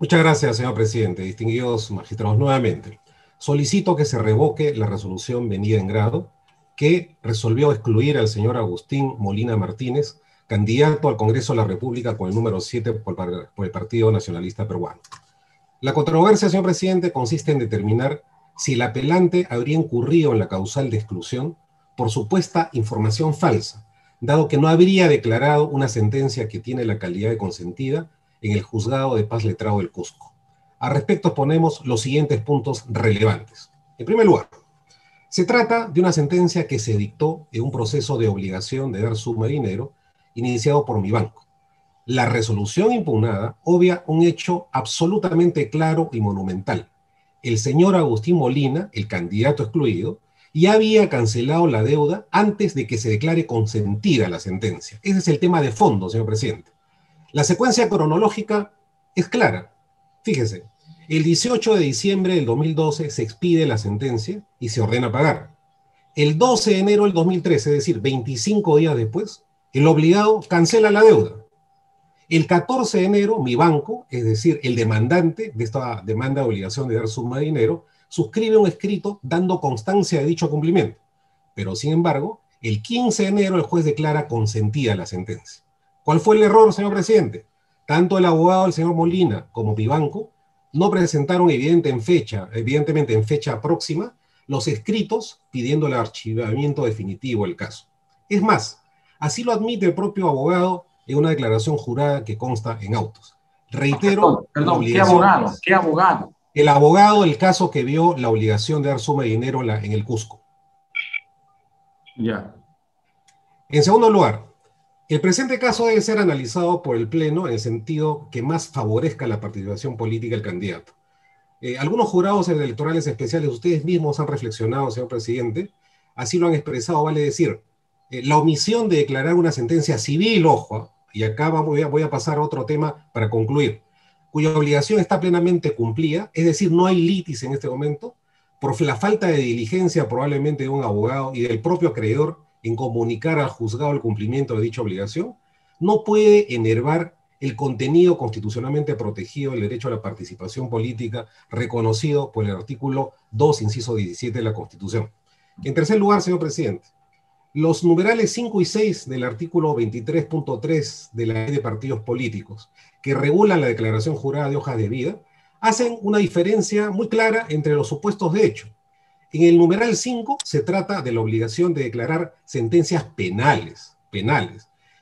Muchas gracias, señor presidente. Distinguidos magistrados, nuevamente. Solicito que se revoque la resolución venida en grado que resolvió excluir al señor Agustín Molina Martínez, candidato al Congreso de la República con el número 7 por el Partido Nacionalista Peruano. La controversia, señor presidente, consiste en determinar si el apelante habría incurrido en la causal de exclusión por supuesta información falsa, dado que no habría declarado una sentencia que tiene la calidad de consentida en el Juzgado de Paz Letrado del Cusco. Al respecto ponemos los siguientes puntos relevantes. En primer lugar, se trata de una sentencia que se dictó en un proceso de obligación de dar suma de dinero iniciado por mi banco. La resolución impugnada obvia un hecho absolutamente claro y monumental. El señor Agustín Molina, el candidato excluido, ya había cancelado la deuda antes de que se declare consentida la sentencia. Ese es el tema de fondo, señor presidente. La secuencia cronológica es clara. Fíjese, El 18 de diciembre del 2012 se expide la sentencia y se ordena pagar. El 12 de enero del 2013, es decir, 25 días después, el obligado cancela la deuda. El 14 de enero, mi banco, es decir, el demandante de esta demanda de obligación de dar suma de dinero, suscribe un escrito dando constancia de dicho cumplimiento. Pero, sin embargo, el 15 de enero el juez declara consentida la sentencia. ¿Cuál fue el error, señor presidente? Tanto el abogado del señor Molina como mi banco no presentaron evidentemente en fecha próxima los escritos pidiendo el archivamiento definitivo del caso. Es más, así lo admite el propio abogado en una declaración jurada que consta en autos. Reitero... Perdón, ¿qué abogado? ¿Qué abogado? El abogado del caso que vio la obligación de dar suma de dinero en el Cusco. Ya. En segundo lugar, el presente caso debe ser analizado por el Pleno en el sentido que más favorezca la participación política del candidato. Algunos jurados electorales especiales, ustedes mismos han reflexionado, señor presidente, así lo han expresado, vale decir, la omisión de declarar una sentencia civil, ojo, y acá voy a pasar a otro tema para concluir, cuya obligación está plenamente cumplida, es decir, no hay litis en este momento, por la falta de diligencia probablemente de un abogado y del propio acreedor en comunicar al juzgado el cumplimiento de dicha obligación, no puede enervar el contenido constitucionalmente protegido del derecho a la participación política reconocido por el artículo 2, inciso 17 de la Constitución. En tercer lugar, señor presidente, los numerales 5 y 6 del artículo 23.3 de la Ley de Partidos Políticos, que regulan la declaración jurada de hojas de vida, hacen una diferencia muy clara entre los supuestos de hecho. En el numeral 5 se trata de la obligación de declarar sentencias penales,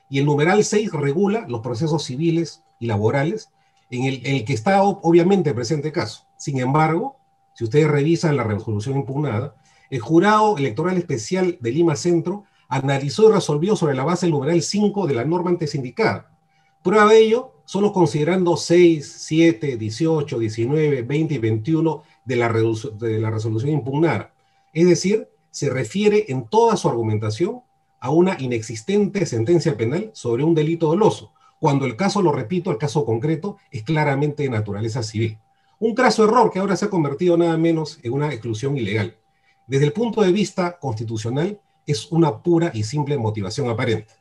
y el numeral 6 regula los procesos civiles y laborales, en el que está obviamente el presente caso. Sin embargo, si ustedes revisan la resolución impugnada, el Jurado Electoral Especial de Lima Centro analizó y resolvió sobre la base del numeral 5 de la norma antes indicada. Prueba de ello, solo considerando 6, 7, 18, 19, 20 y 21 de la resolución impugnada. Es decir, se refiere en toda su argumentación a una inexistente sentencia penal sobre un delito doloso, cuando el caso, lo repito, el caso concreto, es claramente de naturaleza civil. Un craso error que ahora se ha convertido nada menos en una exclusión ilegal. Desde el punto de vista constitucional, es una pura y simple motivación aparente.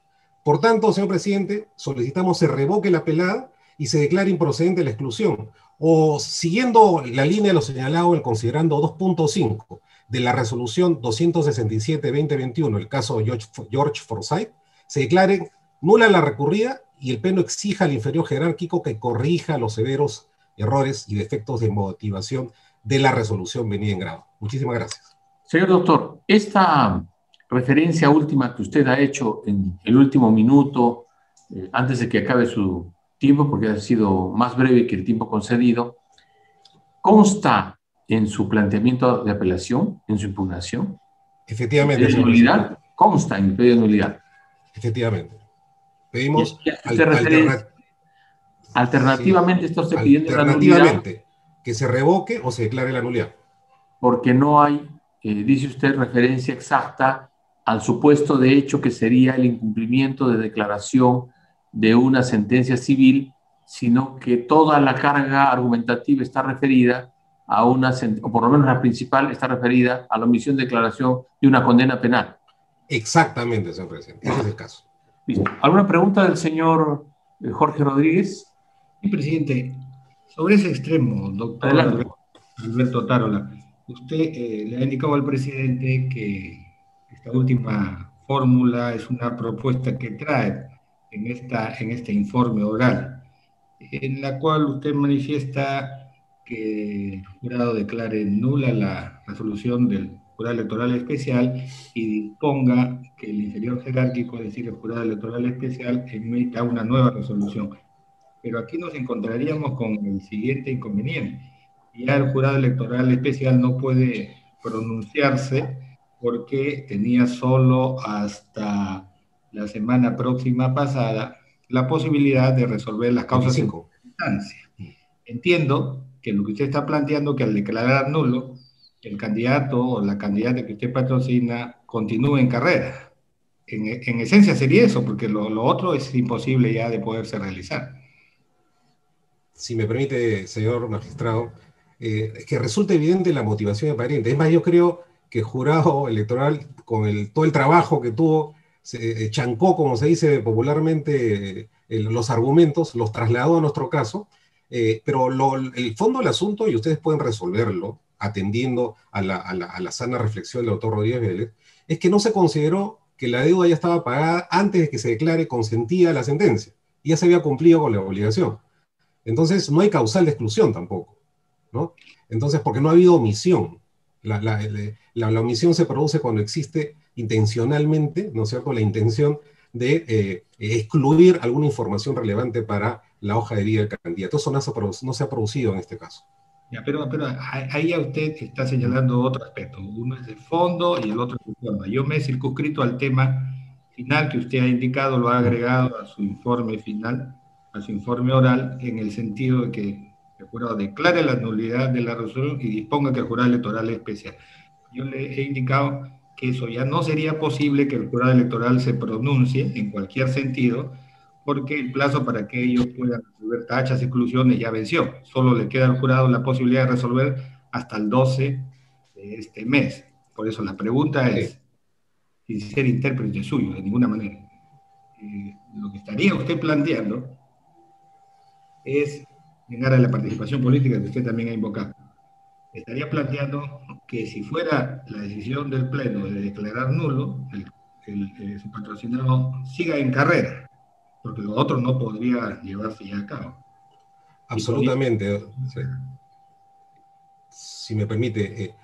Por tanto, señor presidente, solicitamos se revoque la apelada y se declare improcedente la exclusión, o siguiendo la línea de lo señalado en considerando 2.5 de la resolución 267-2021, el caso George Forsyth, se declare nula la recurrida y el Pleno exija al inferior jerárquico que corrija los severos errores y defectos de motivación de la resolución venida en grado. Muchísimas gracias. Señor doctor, esta referencia última que usted ha hecho en el último minuto, antes de que acabe su tiempo, porque ha sido más breve que el tiempo concedido, ¿consta en su planteamiento de apelación, en su impugnación? Efectivamente. ¿De nulidad? Consta en pedido de nulidad. Efectivamente. Pedimos alternativamente, está usted pidiendo la nulidad. Que se revoque o se declare la nulidad. Porque no hay, dice usted, referencia exacta al supuesto de hecho que sería el incumplimiento de declaración de una sentencia civil, sino que toda la carga argumentativa está referida a una, o por lo menos la principal está referida a la omisión de declaración de una condena penal. Exactamente, señor presidente. Ese es el caso. Listo. ¿Alguna pregunta del señor Jorge Rodríguez? Sí, presidente. Sobre ese extremo, doctor Alberto Tarola, usted le ha indicado al presidente que esta última fórmula es una propuesta que trae en este informe oral, en la cual usted manifiesta que el jurado declare nula la resolución del jurado electoral especial y disponga que el inferior jerárquico, es decir, el jurado electoral especial, emita una nueva resolución. Pero aquí nos encontraríamos con el siguiente inconveniente. Ya el jurado electoral especial no puede pronunciarse porque tenía solo hasta la semana próxima pasada la posibilidad de resolver las causas en instancia. Entiendo que lo que usted está planteando, que al declarar nulo, el candidato o la candidata que usted patrocina continúe en carrera. En esencia sería eso, porque lo otro es imposible ya de poderse realizar. Si me permite, señor magistrado, que resulta evidente la motivación de parientes. Es más, yo creo que el jurado electoral, con todo el trabajo que tuvo, se chancó, como se dice popularmente, los argumentos, los trasladó a nuestro caso, pero el fondo del asunto, y ustedes pueden resolverlo, atendiendo a la sana reflexión del doctor Rodríguez Vélez, es que no se consideró que la deuda ya estaba pagada antes de que se declare consentida la sentencia, y ya se había cumplido con la obligación. Entonces, no hay causal de exclusión tampoco, ¿no? Entonces, porque no ha habido omisión. La omisión se produce cuando existe intencionalmente, ¿no es cierto?, la intención de excluir alguna información relevante para la hoja de vida del candidato. Eso no se ha producido en este caso. Ya, pero ahí ya usted está señalando otro aspecto. Uno es de fondo y el otro es de forma. Yo me he circunscrito al tema final que usted ha indicado, lo ha agregado a su informe final, a su informe oral, en el sentido de que el jurado declare la nulidad de la resolución y disponga que el jurado electoral es especial. Yo le he indicado que eso ya no sería posible, que el jurado electoral se pronuncie en cualquier sentido, porque el plazo para que ellos puedan resolver tachas y exclusiones ya venció. Solo le queda al jurado la posibilidad de resolver hasta el 12 de este mes. Por eso la pregunta es, sin ser intérprete suyo, de ninguna manera, lo que estaría usted planteando es, en aras de la participación política que usted también ha invocado, estaría planteando que si fuera la decisión del Pleno de declarar nulo, su patrocinado siga en carrera, porque lo otro no podría llevarse ya a cabo. Absolutamente. Sí. Si me permite,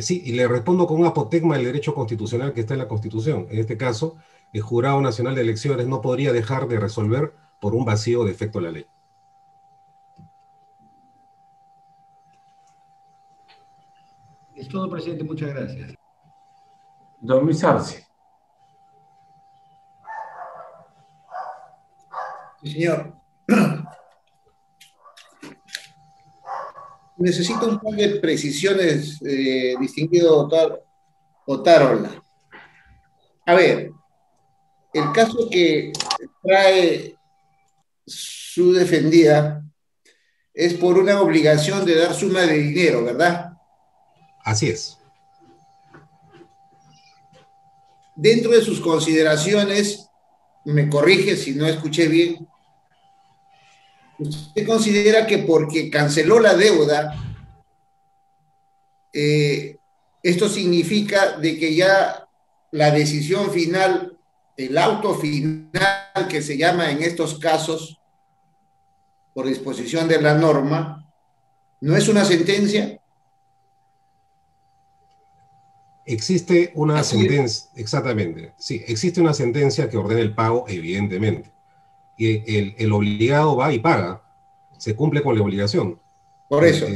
sí, y le respondo con un apotegma del derecho constitucional que está en la Constitución. En este caso, el Jurado Nacional de Elecciones no podría dejar de resolver por un vacío de efecto de la ley. Es todo, presidente. Muchas gracias. Don Luis Arce. Sí, señor. Necesito un par de precisiones, distinguido doctor Otárola. A ver, el caso que trae su defendida es por una obligación de dar suma de dinero, ¿verdad? Así es. Dentro de sus consideraciones, me corrige si no escuché bien, ¿usted considera que porque canceló la deuda, esto significa de que ya la decisión final, el auto final que se llama en estos casos, por disposición de la norma, no es una sentencia? Existe una sentencia, exactamente, sí, existe una sentencia que ordena el pago, evidentemente. Y el obligado va y paga, se cumple con la obligación. Por eso.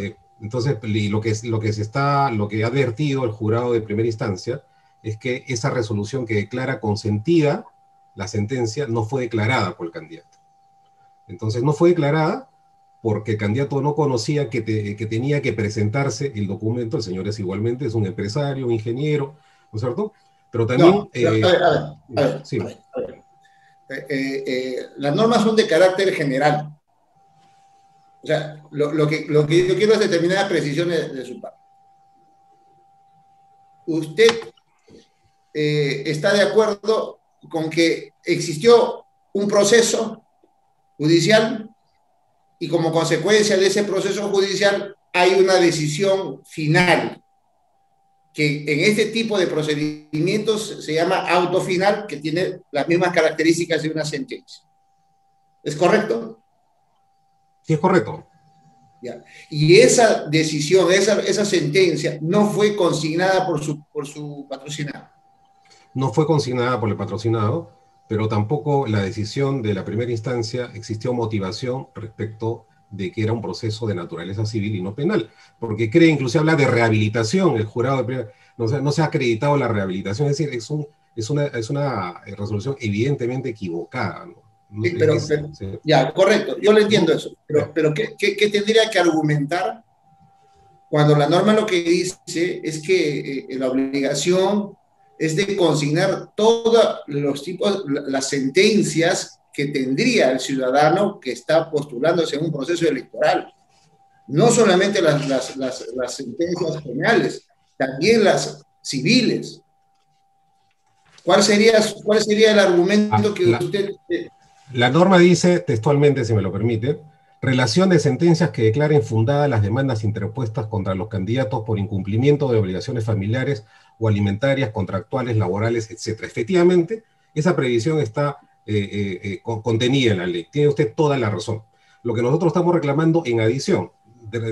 Entonces, lo que ha advertido el jurado de primera instancia es que esa resolución que declara consentida la sentencia no fue declarada por el candidato. Entonces, no fue declarada porque el candidato no conocía que tenía que presentarse el documento. El señor es igualmente, es un empresario, un ingeniero, ¿no es cierto? Pero también... No, a ver. Las normas son de carácter general. O sea, lo que yo quiero es determinadas precisiones de su parte. ¿Usted está de acuerdo con que existió un proceso judicial y como consecuencia de ese proceso judicial hay una decisión final, que en este tipo de procedimientos se llama auto final, que tiene las mismas características de una sentencia? ¿Es correcto? Sí, es correcto. Ya. Y esa decisión, esa sentencia no fue consignada por su patrocinado. No fue consignada por el patrocinado, pero tampoco la decisión de la primera instancia existió motivación respecto de que era un proceso de naturaleza civil y no penal, porque cree, inclusive habla de rehabilitación, el jurado de primera, no se ha acreditado la rehabilitación, es decir, es una resolución evidentemente equivocada, ¿no? Sí, pero, ya, correcto, yo le entiendo eso, pero ¿qué tendría que argumentar cuando la norma lo que dice es que la obligación es de consignar todos los tipos, las sentencias que tendría el ciudadano que está postulándose en un proceso electoral? no solamente las sentencias penales, también las civiles. ¿Cuál sería el argumento que usted... La norma dice textualmente, si me lo permite, relación de sentencias que declaren fundadas las demandas interpuestas contra los candidatos por incumplimiento de obligaciones familiares o alimentarias, contractuales, laborales, etc. Efectivamente, esa previsión está contenida en la ley. Tiene usted toda la razón. Lo que nosotros estamos reclamando en adición,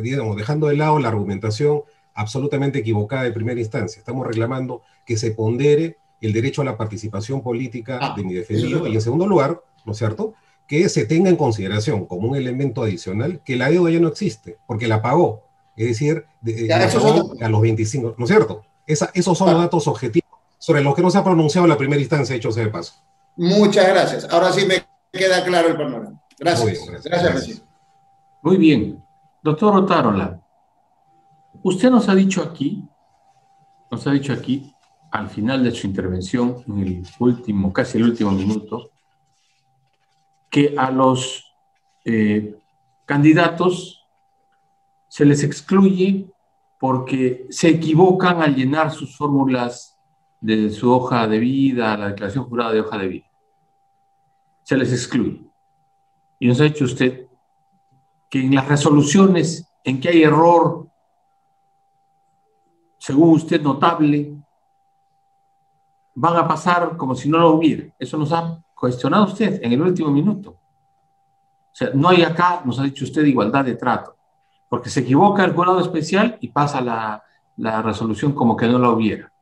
digamos, dejando de lado la argumentación absolutamente equivocada de primera instancia, estamos reclamando que se pondere el derecho a la participación política de mi defendido y, en segundo lugar, ¿no es cierto?, que se tenga en consideración como un elemento adicional que la deuda ya no existe, porque la pagó, es decir, la pagó a los 25, ¿no es cierto? Esos son los datos objetivos sobre los que no se ha pronunciado en la primera instancia, hecho sea de paso. Muchas gracias. Ahora sí me queda claro el panorama. Gracias. Muy bien, gracias, presidente. Muy bien. Doctor Otárola, usted nos ha dicho aquí, al final de su intervención, en el último, casi el último minuto, que a los candidatos se les excluye porque se equivocan al llenar sus fórmulas de su hoja de vida, la declaración jurada de hoja de vida. Se les excluye. Y nos ha dicho usted que en las resoluciones en que hay error, según usted notable, van a pasar como si no lo hubiera. Eso nos ha cuestionado usted en el último minuto. O sea, no hay acá, nos ha dicho usted, igualdad de trato, porque se equivoca el jurado especial y pasa la resolución como que no la hubiera.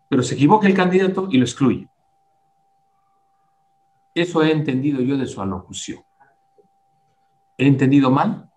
Pero se equivoca el candidato y lo excluye. Eso he entendido yo de su alocución. ¿He entendido mal?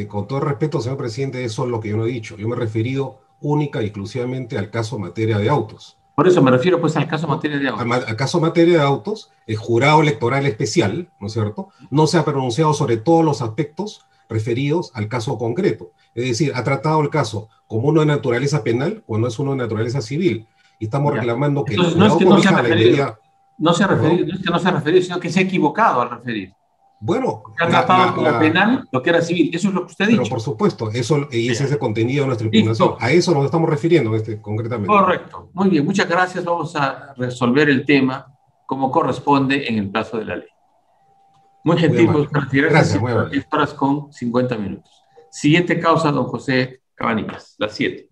Con todo respeto, señor presidente, eso es lo que yo no he dicho. Yo me he referido única y exclusivamente al caso materia de autos. Por eso me refiero pues al caso materia de autos. Al caso materia de autos, el jurado electoral especial, ¿no es cierto?, no se ha pronunciado sobre todos los aspectos referidos al caso concreto. Es decir, ha tratado el caso como uno de naturaleza penal cuando es uno de naturaleza civil. Y estamos reclamando que entonces, el jurado no es que no se ha referido, no se ha referido, no es que no se ha referido, sino que se ha equivocado al referir. Bueno, ha tratado como penal lo que era civil. Eso es lo que usted ha dicho. Pero por supuesto, eso y ese es el contenido de nuestra impugnación. A eso nos estamos refiriendo concretamente. Correcto. Muy bien, muchas gracias. Vamos a resolver el tema como corresponde en el plazo de la ley. Muy gentil, gracias. 10 horas con 50 minutos. Siguiente causa, don José Cabanillas, la 7.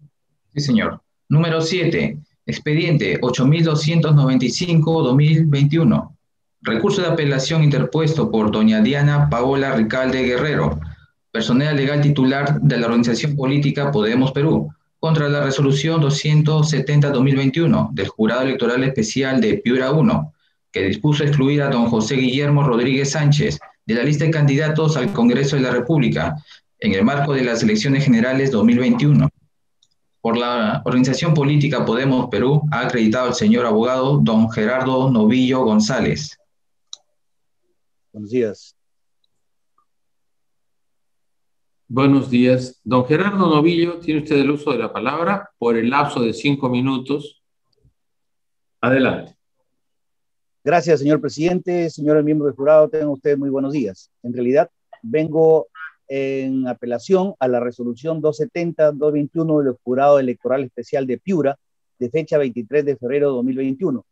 Sí, señor. Número 7, expediente 8295-2021. Recurso de apelación interpuesto por doña Diana Paola Ricalde Guerrero, personal legal titular de la organización política Podemos Perú, contra la resolución 270-2021 del Jurado Electoral Especial de Piura 1, que dispuso excluir a don José Guillermo Rodríguez Sánchez de la lista de candidatos al Congreso de la República en el marco de las elecciones generales 2021. Por la organización política Podemos Perú ha acreditado el señor abogado don Gerardo Novillo González. Buenos días. Buenos días. Don Gerardo Novillo, tiene usted el uso de la palabra por el lapso de 5 minutos. Adelante. Gracias, señor presidente. Señores miembros del jurado, tengan ustedes muy buenos días. En realidad, vengo en apelación a la resolución 270-2021 del Jurado Electoral Especial de Piura, de fecha 23 de febrero de 2021.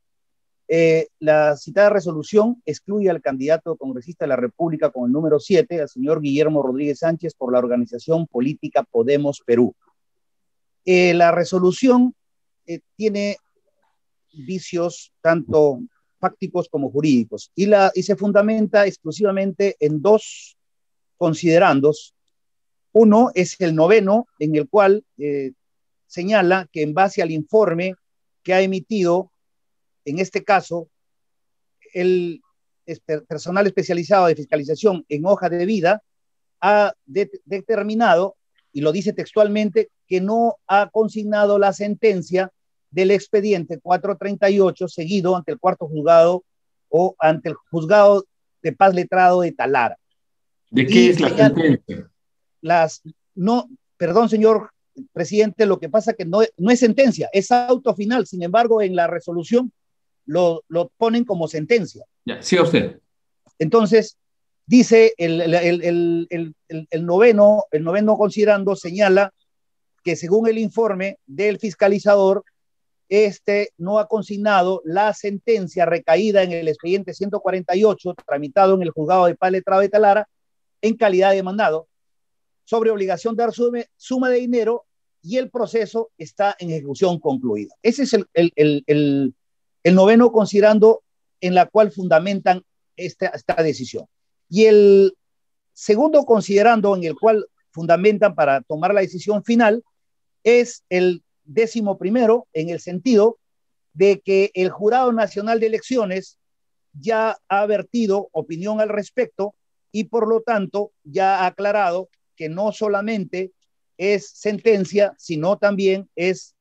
La citada resolución excluye al candidato congresista de la República con el número 7, al señor Guillermo Rodríguez Sánchez, por la organización política Podemos Perú. La resolución tiene vicios tanto fácticos como jurídicos y se fundamenta exclusivamente en dos considerandos. Uno es el 9º, en el cual señala que en base al informe que ha emitido, en este caso, el personal especializado de fiscalización en hoja de vida ha determinado, y lo dice textualmente, que no ha consignado la sentencia del expediente 438 seguido ante el cuarto juzgado o ante el juzgado de paz letrado de Talara. ¿De qué es la sentencia? Perdón, señor presidente, lo que pasa es que no es sentencia, es auto final. Sin embargo, en la resolución lo ponen como sentencia. Ya, sí, a usted. Entonces, Dice el noveno considerando señala que según el informe del fiscalizador, no ha consignado la sentencia recaída en el expediente 148 tramitado en el juzgado de paz, letrado de Talara en calidad de demandado sobre obligación de dar suma de dinero y el proceso está en ejecución concluida. Ese es el noveno considerando en la cual fundamentan esta decisión. Y el segundo considerando en el cual fundamentan para tomar la decisión final es el 11º en el sentido de que el Jurado Nacional de Elecciones ya ha vertido opinión al respecto y por lo tanto ya ha aclarado que no solamente es sentencia, sino también es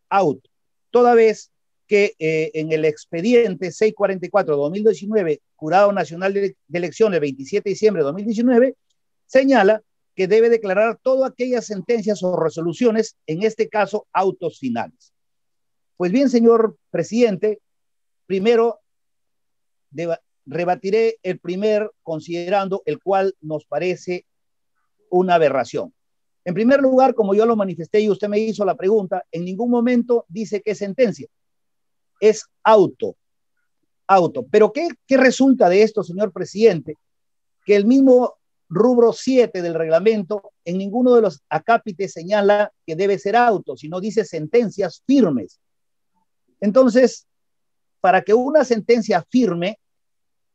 auto. Toda vez que en el expediente 644-2019, Jurado Nacional de Elecciones, 27 de diciembre de 2019, señala que debe declarar todas aquellas sentencias o resoluciones, en este caso, autos finales. Pues bien, señor presidente, primero rebatiré el primer considerando el cual nos parece una aberración. En primer lugar, como yo lo manifesté y usted me hizo la pregunta, en ningún momento dice que es sentencia. Es auto. Pero ¿qué resulta de esto, señor presidente? Que el mismo rubro 7 del reglamento en ninguno de los acápites señala que debe ser auto, sino dice sentencias firmes. Entonces, para que una sentencia firme,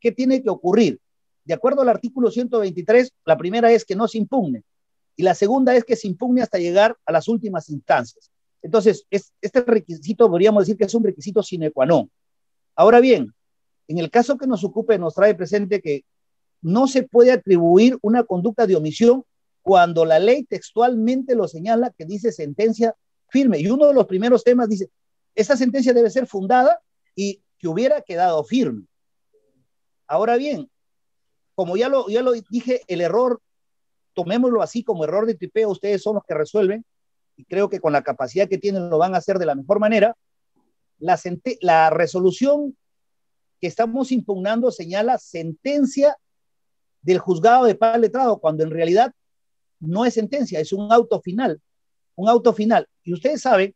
¿qué tiene que ocurrir? De acuerdo al artículo 123, la primera es que no se impugne y la segunda es que se impugne hasta llegar a las últimas instancias. Entonces, este requisito podríamos decir que es un requisito sine qua non. Ahora bien, en el caso que nos ocupe, nos trae presente que no se puede atribuir una conducta de omisión cuando la ley textualmente lo señala, que dice sentencia firme. Y uno de los primeros temas dice, esta sentencia debe ser fundada y que hubiera quedado firme. Ahora bien, como ya lo dije, el error, tomémoslo así como error de tipeo, ustedes son los que resuelven, y creo que con la capacidad que tienen lo van a hacer de la mejor manera. La resolución que estamos impugnando señala sentencia del juzgado de paz letrado, cuando en realidad no es sentencia, es un auto final. Y ustedes saben,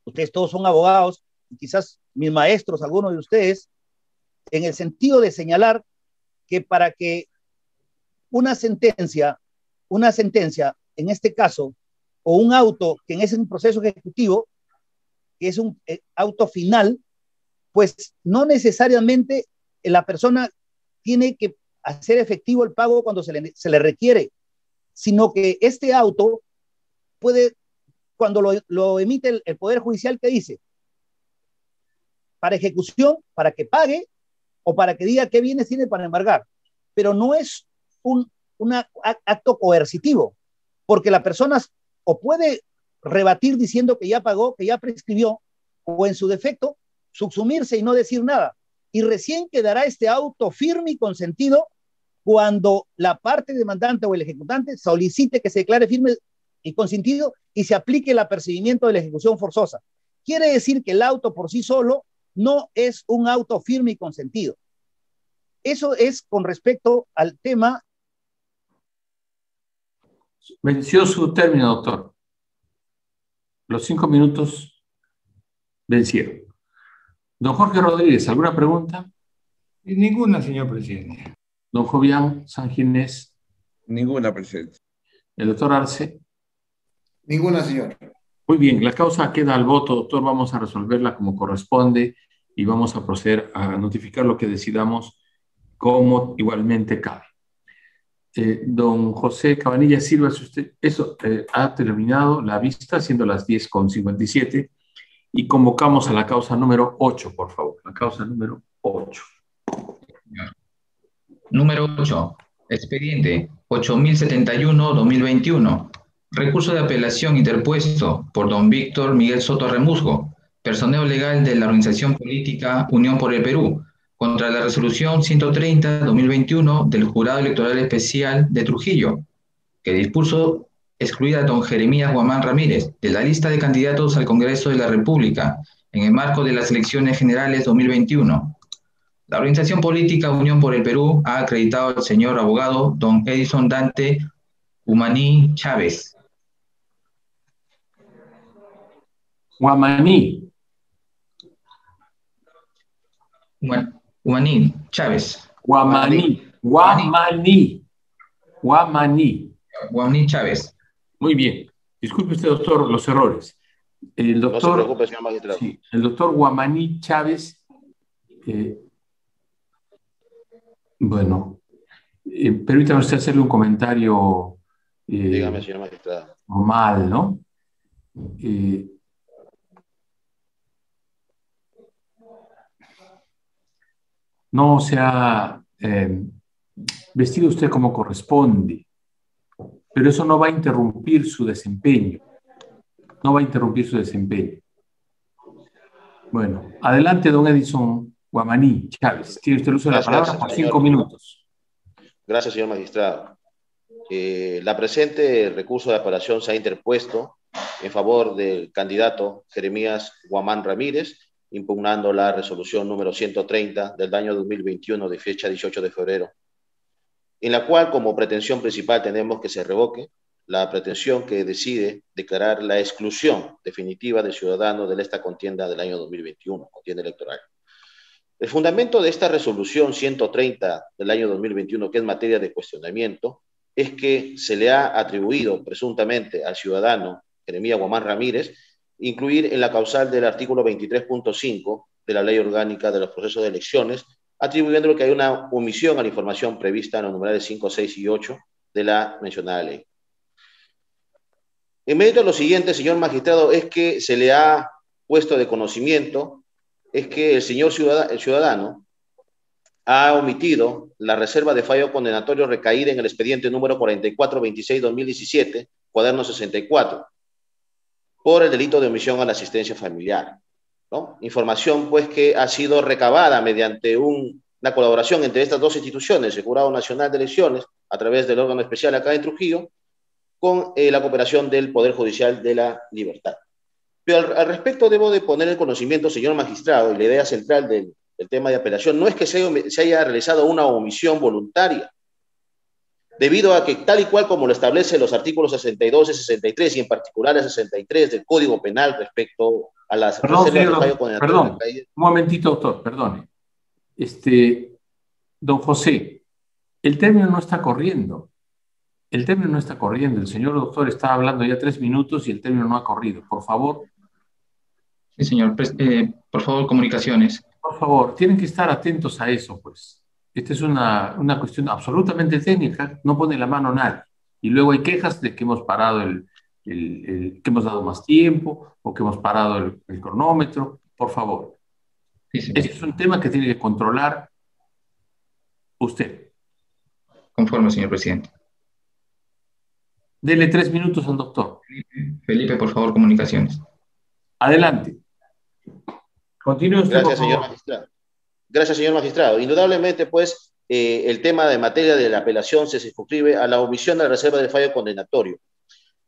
ustedes todos son abogados, y quizás mis maestros, algunos de ustedes, en el sentido de señalar que para que una sentencia, en este caso, o un auto que en ese proceso ejecutivo, que es un auto final, pues no necesariamente la persona tiene que hacer efectivo el pago cuando se le requiere, sino que este auto puede, cuando lo emite el Poder Judicial, ¿qué dice? Para ejecución, para que pague o para que diga qué bienes tiene para embargar, pero no es un acto coercitivo, porque la persona o puede rebatir diciendo que ya pagó, que ya prescribió, o en su defecto, subsumirse y no decir nada. Y recién quedará este auto firme y consentido cuando la parte demandante o el ejecutante solicite que se declare firme y consentido y se aplique el apercibimiento de la ejecución forzosa. Quiere decir que el auto por sí solo no es un auto firme y consentido. Eso es con respecto al tema. Venció su término, doctor. Los 5 minutos vencieron. Don Jorge Rodríguez, ¿alguna pregunta? Ninguna, señor presidente. Don Jovián Sanginés. Ninguna, presidente. El doctor Arce. Ninguna, señor. Muy bien, la causa queda al voto, doctor. Vamos a resolverla como corresponde y vamos a proceder a notificar lo que decidamos como igualmente cabe. Don José Cabanilla Silva, si usted ha terminado la vista, siendo las 10:57, y convocamos a la causa número 8, por favor. La causa número 8. Número 8. Expediente 8071-2021. Recurso de apelación interpuesto por don Víctor Miguel Soto Remusgo, personero legal de la organización política Unión por el Perú, contra la resolución 130-2021 del Jurado Electoral Especial de Trujillo, que dispuso excluir a don Jeremías Guamán Ramírez de la lista de candidatos al Congreso de la República en el marco de las elecciones generales 2021. La organización política Unión por el Perú ha acreditado al señor abogado don Edison Dante Humaní Chávez. Huamaní. Humaní Chávez. Huamaní. Chávez. Muy bien. Disculpe usted, doctor, los errores. El doctor, no se preocupe, señor magistrado. Sí, el doctor Huamaní Chávez, bueno, permítame usted hacerle un comentario. Dígame, señor magistrado. Normal, ¿no? No se ha vestido usted como corresponde, pero eso no va a interrumpir su desempeño. No va a interrumpir su desempeño. Bueno, adelante, don Edison Huamaní Chávez. Tiene usted el uso de la palabra por 5 minutos. Gracias, señor magistrado. La presente recurso de apelación se ha interpuesto en favor del candidato Jeremías Guamán Ramírez, impugnando la resolución número 130 del año 2021 de fecha 18 de febrero, en la cual como pretensión principal tenemos que se revoque la pretensión que decide declarar la exclusión definitiva del ciudadano de esta contienda del año 2021, contienda electoral. El fundamento de esta resolución 130 del año 2021, que es materia de cuestionamiento, es que se le ha atribuido presuntamente al ciudadano Jeremías Guamán Ramírez incluir en la causal del artículo 23.5 de la Ley Orgánica de los Procesos de Elecciones, atribuyéndole que hay una omisión a la información prevista en los numerales 5, 6 y 8 de la mencionada ley. En medio de lo siguiente, señor magistrado, es que se le ha puesto de conocimiento, es que el señor ciudadano ha omitido la reserva de fallo condenatorio recaída en el expediente número 4426-2017, cuaderno 64, por el delito de omisión a la asistencia familiar, ¿no? Información, pues, que ha sido recabada mediante una colaboración entre estas dos instituciones, el Jurado Nacional de Elecciones, a través del órgano especial acá en Trujillo, con la cooperación del Poder Judicial de la Libertad. Pero al respecto debo de poner en conocimiento, señor magistrado, y la idea central del tema de apelación, no es que se haya realizado una omisión voluntaria, debido a que tal y cual como lo establecen los artículos 62 y 63, y en particular el 63 del Código Penal respecto a las reservas de fallo condenatorio. Perdón, un momentito, doctor, perdone. Don José, el término no está corriendo. El término no está corriendo. El señor doctor está hablando ya 3 minutos y el término no ha corrido. Por favor. Sí, señor. Por favor, comunicaciones. Por favor, tienen que estar atentos a eso, pues. Esta es una cuestión absolutamente técnica, no pone la mano nadie. Y luego hay quejas de que hemos parado que hemos dado más tiempo o que hemos parado el cronómetro. Por favor. Sí, este es un tema que tiene que controlar usted. Conforme, señor presidente. Dele 3 minutos al doctor. Felipe, por favor, comunicaciones. Adelante. Continúe usted. Gracias, señor magistrado. Gracias, señor magistrado. Indudablemente, pues, el tema de materia de la apelación se circunscribe a la omisión de la reserva del fallo condenatorio,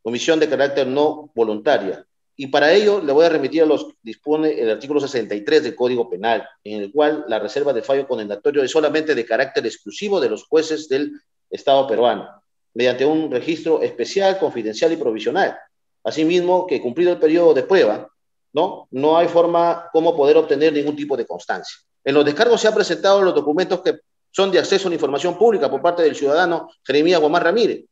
omisión de carácter no voluntaria. Y para ello le voy a remitir a los dispone el artículo 63 del Código Penal, en el cual la reserva de fallo condenatorio es solamente de carácter exclusivo de los jueces del Estado peruano, mediante un registro especial, confidencial y provisional. Asimismo, que cumplido el periodo de prueba, no hay forma como poder obtener ningún tipo de constancia. En los descargos se han presentado los documentos que son de acceso a la información pública por parte del ciudadano Jeremías Guamán Ramírez,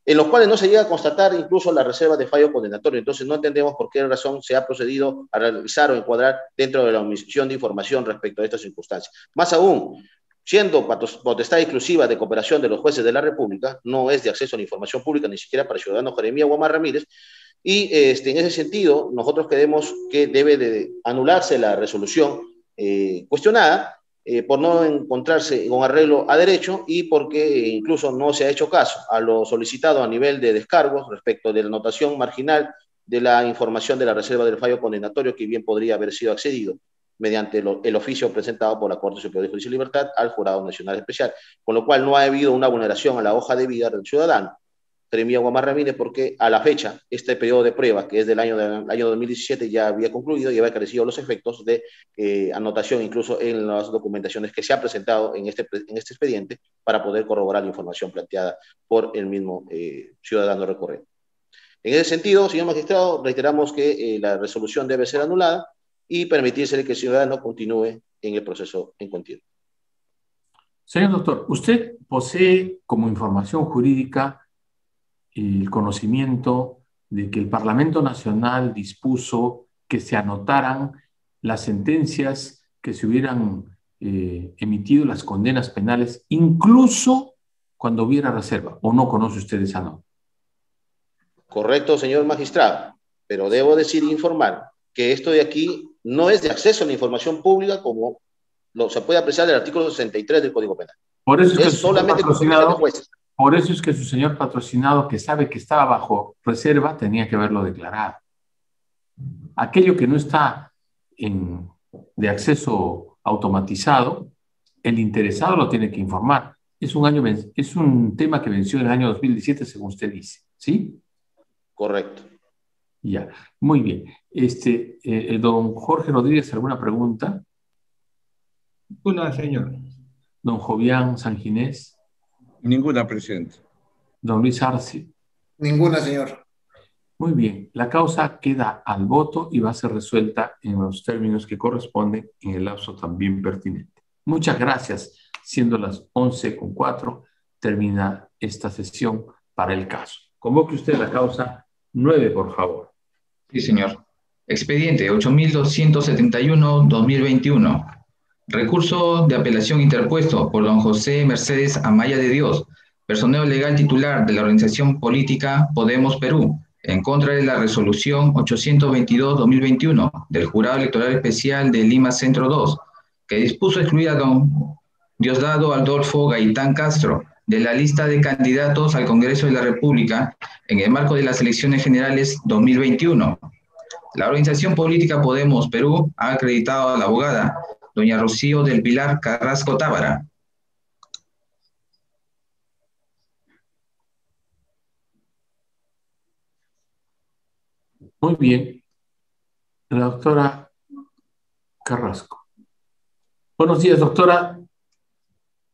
en los cuales no se llega a constatar incluso la reserva de fallo condenatorio. Entonces no entendemos por qué razón se ha procedido a realizar o encuadrar dentro de la omisión de información respecto a estas circunstancias. Más aún, siendo potestad exclusiva de cooperación de los jueces de la República, no es de acceso a la información pública ni siquiera para el ciudadano Jeremías Guamán Ramírez, y en ese sentido nosotros creemos que debe de anularse la resolución cuestionada por no encontrarse con arreglo a derecho y porque incluso no se ha hecho caso a lo solicitado a nivel de descargos respecto de la anotación marginal de la información de la reserva del fallo condenatorio, que bien podría haber sido accedido mediante el oficio presentado por la Corte Superior de Justicia y Libertad al Jurado Nacional Especial, con lo cual no ha habido una vulneración a la hoja de vida del ciudadano, Jeremías Guamán Ramírez, porque a la fecha, este periodo de prueba, que es del año 2017, ya había concluido y había carecido los efectos de anotación, incluso en las documentaciones que se ha presentado en este expediente, para poder corroborar la información planteada por el mismo ciudadano recurrente. En ese sentido, señor magistrado, reiteramos que la resolución debe ser anulada y permitirse que el ciudadano continúe en el proceso en continuo. Señor doctor, ¿usted posee como información jurídica el conocimiento de que el Parlamento Nacional dispuso que se anotaran las sentencias que se hubieran emitido, las condenas penales, incluso cuando hubiera reserva? ¿O no conoce usted esa nota? Correcto, señor magistrado, pero debo informar que esto de aquí no es de acceso a la información pública como se puede apreciar del artículo 63 del Código Penal. Por eso es solamente por eso es que su señor patrocinado, que sabe que estaba bajo reserva, tenía que haberlo declarado. Aquello que no está de acceso automatizado, el interesado lo tiene que informar. Es un tema que venció en el año 2017, según usted dice, ¿sí? Correcto. Ya, muy bien. Don Jorge Rodríguez, ¿alguna pregunta? Una, señor. Don Jovián Sanginés. Ninguna, presidente. Don Luis Arce. Ninguna, señor. Muy bien. La causa queda al voto y va a ser resuelta en los términos que corresponden en el lapso también pertinente. Muchas gracias. Siendo las 11:04, termina esta sesión para el caso. Convoque usted la causa 9, por favor. Sí, señor. Expediente 8271-2021. Recurso de apelación interpuesto por don José Mercedes Amaya de Dios, personero legal titular de la organización política Podemos Perú, en contra de la resolución 822-2021 del Jurado Electoral Especial de Lima Centro 2, que dispuso excluir a don Diosdado Adolfo Gaitán Castro de la lista de candidatos al Congreso de la República en el marco de las elecciones generales 2021. La organización política Podemos Perú ha acreditado a la abogada doña Rocío del Pilar Carrasco Tábara. Muy bien. La doctora Carrasco. Buenos días, doctora.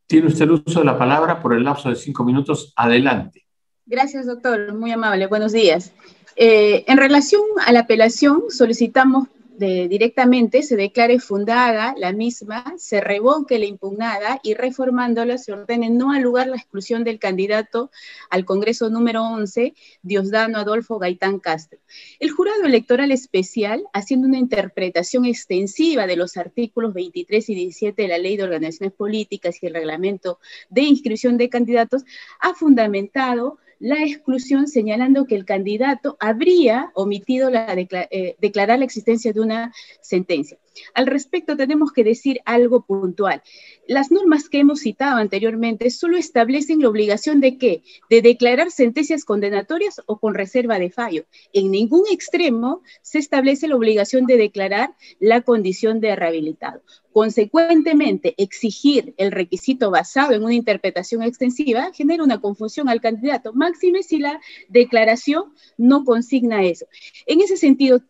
Tiene usted el uso de la palabra por el lapso de 5 minutos. Adelante. Gracias, doctor. Muy amable. Buenos días. En relación a la apelación, solicitamos directamente se declare fundada la misma, se revoque la impugnada y reformándola se ordene no al lugar la exclusión del candidato al Congreso número 11, Diosdado Adolfo Gaitán Castro. El Jurado Electoral Especial, haciendo una interpretación extensiva de los artículos 23 y 17 de la Ley de Organizaciones Políticas y el Reglamento de Inscripción de Candidatos, ha fundamentado la exclusión señalando que el candidato habría omitido declarar la existencia de una sentencia. Al respecto tenemos que decir algo puntual. Las normas que hemos citado anteriormente solo establecen la obligación de ¿qué? De declarar sentencias condenatorias o con reserva de fallo. En ningún extremo se establece la obligación de declarar la condición de rehabilitado. Consecuentemente, exigir el requisito basado en una interpretación extensiva genera una confusión al candidato, máxime si la declaración no consigna eso. En ese sentido,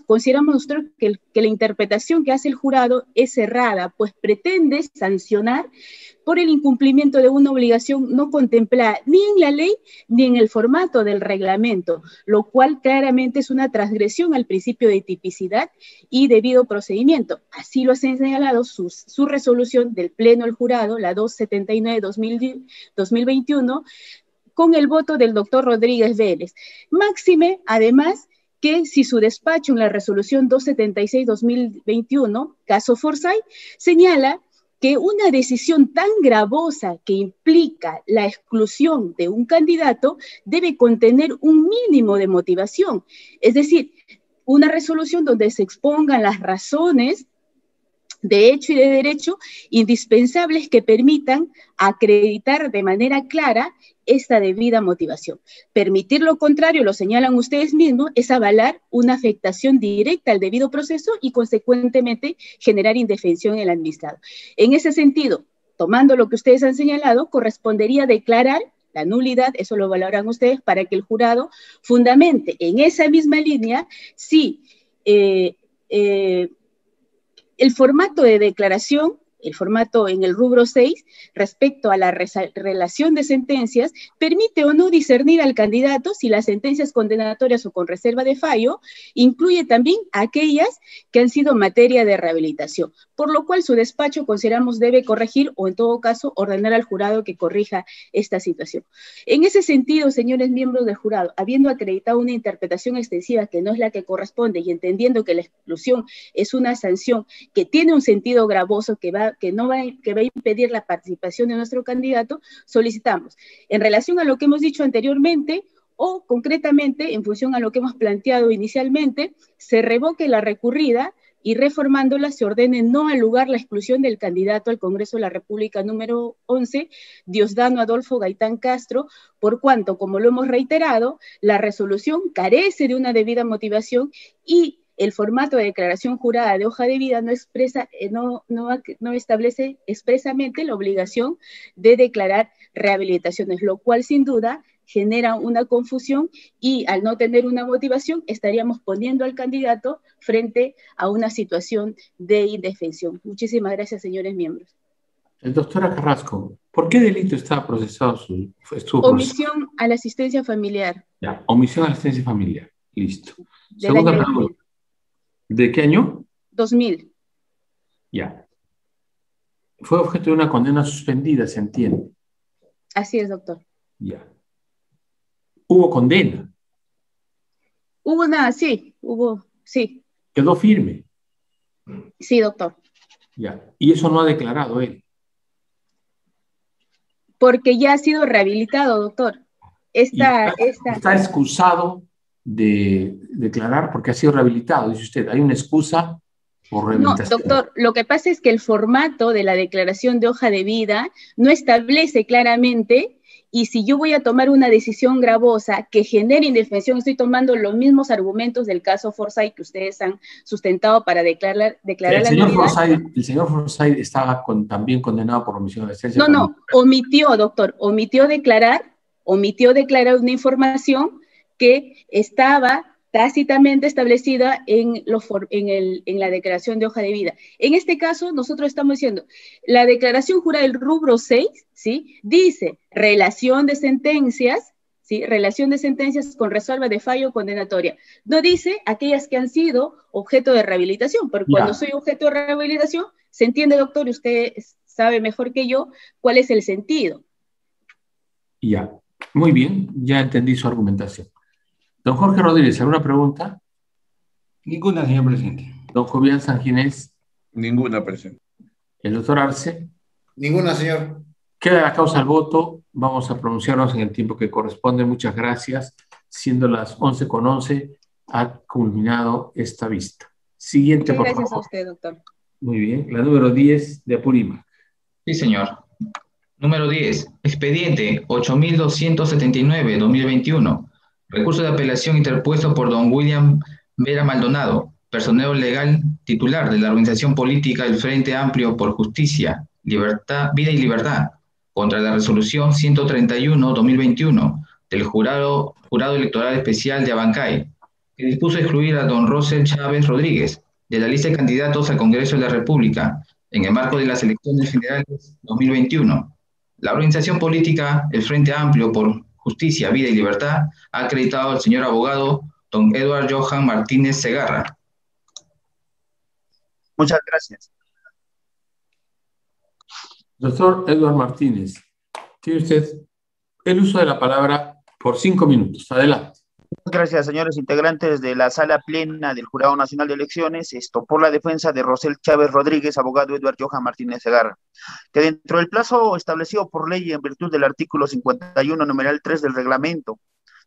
consideramos nosotros que la interpretación que hace el jurado es errada, pues pretende sancionar por el incumplimiento de una obligación no contemplada ni en la ley ni en el formato del reglamento, lo cual claramente es una transgresión al principio de tipicidad y debido procedimiento. Así lo ha señalado su resolución del Pleno del Jurado, la 279-2021, con el voto del doctor Rodríguez Vélez. Máxime, además, que si su despacho en la resolución 276-2021, caso Forsyth, señala que una decisión tan gravosa que implica la exclusión de un candidato debe contener un mínimo de motivación, es decir, una resolución donde se expongan las razones de hecho y de derecho indispensables que permitan acreditar de manera clara esta debida motivación. Permitir lo contrario, lo señalan ustedes mismos, es avalar una afectación directa al debido proceso y consecuentemente generar indefensión en el administrado. En ese sentido, tomando lo que ustedes han señalado, correspondería declarar la nulidad, eso lo valorarán ustedes para que el jurado fundamente en esa misma línea si el formato de declaración, el formato en el rubro 6, respecto a la relación de sentencias, permite o no discernir al candidato si las sentencias condenatorias o con reserva de fallo incluye también aquellas que han sido materia de rehabilitación, por lo cual su despacho consideramos debe corregir o en todo caso ordenar al jurado que corrija esta situación. En ese sentido, señores miembros del jurado, habiendo acreditado una interpretación extensiva que no es la que corresponde y entendiendo que la exclusión es una sanción que tiene un sentido gravoso que va a impedir la participación de nuestro candidato, solicitamos, en relación a lo que hemos dicho anteriormente, o concretamente, en función a lo que hemos planteado inicialmente, se revoque la recurrida y reformándola se ordene no al lugar la exclusión del candidato al Congreso de la República número 11, Diosdado Adolfo Gaitán Castro, por cuanto, como lo hemos reiterado, la resolución carece de una debida motivación y el formato de declaración jurada de hoja de vida no establece expresamente la obligación de declarar rehabilitaciones, lo cual sin duda genera una confusión y al no tener una motivación estaríamos poniendo al candidato frente a una situación de indefensión. Muchísimas gracias, señores miembros. Doctora Carrasco, ¿por qué delito está procesado omisión a la asistencia familiar? Ya, omisión a la asistencia familiar. Listo. Del Segunda año pregunta. ¿De qué año? 2000. Ya. Fue objeto de una condena suspendida, se entiende. Así es, doctor. Ya. ¿Hubo condena? Sí. ¿Quedó firme? Sí, doctor. Ya. ¿Y eso no ha declarado él? Porque ya ha sido rehabilitado, doctor. Está excusado de declarar porque ha sido rehabilitado, dice usted. ¿Hay una excusa por rehabilitación? No, doctor, lo que pasa es que el formato de la declaración de hoja de vida no establece claramente, y si yo voy a tomar una decisión gravosa que genere indefensión, estoy tomando los mismos argumentos del caso Forsyth que ustedes han sustentado para declarar la nulidad. El señor Forsyth estaba también condenado por omisión de asistencia. No, omitió, doctor, omitió declarar una información que estaba tácitamente establecida en la declaración de hoja de vida. En este caso, nosotros estamos diciendo, la declaración jurada del rubro 6, ¿sí? Dice relación de sentencias, ¿sí? Relación de sentencias con reserva de fallo condenatoria. No dice aquellas que han sido objeto de rehabilitación, porque cuando soy objeto de rehabilitación, se entiende, doctor, y usted sabe mejor que yo cuál es el sentido. Ya, muy bien, ya entendí su argumentación. Don Jorge Rodríguez, ¿alguna pregunta? Ninguna, señor presidente. Don Julián Sanginés. Ninguna, presidente. El doctor Arce. Ninguna, señor. Queda la causa al voto. Vamos a pronunciarnos en el tiempo que corresponde. Muchas gracias. Siendo las 11:11, ha culminado esta vista. Siguiente, por favor. Gracias a usted, doctor. Muy bien. La número 10 de Apurímac. Sí, señor. Número 10. Expediente 8279-2021. Recurso de apelación interpuesto por don William Vera Maldonado, personero legal titular de la organización política del Frente Amplio por Justicia, Vida y Libertad, contra la resolución 131-2021 del jurado electoral especial de Abancay, que dispuso excluir a don Rosel Chávez Rodríguez de la lista de candidatos al Congreso de la República en el marco de las elecciones generales 2021. La organización política, el Frente Amplio por Justicia, Vida y Libertad, ha acreditado al señor abogado don Edward Johan Martínez Segarra. Muchas gracias. Doctor Edward Martínez, tiene usted el uso de la palabra por 5 minutos. Adelante. Gracias, señores integrantes de la Sala Plena del Jurado Nacional de Elecciones. Por la defensa de Rosel Chávez Rodríguez, abogado Edward Johan Martínez Segarra, que dentro del plazo establecido por ley en virtud del artículo 51, numeral 3 del reglamento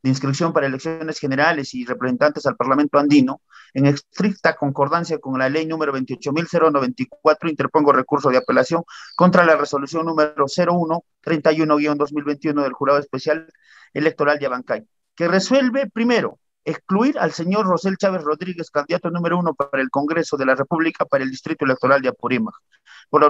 de inscripción para elecciones generales y representantes al Parlamento andino, en estricta concordancia con la ley número 28.094, interpongo recurso de apelación contra la resolución número 0131-2021 del Jurado Especial Electoral de Abancay, que resuelve, primero, excluir al señor Rosel Chávez Rodríguez, candidato número 1 para el Congreso de la República para el Distrito Electoral de Apurímac, por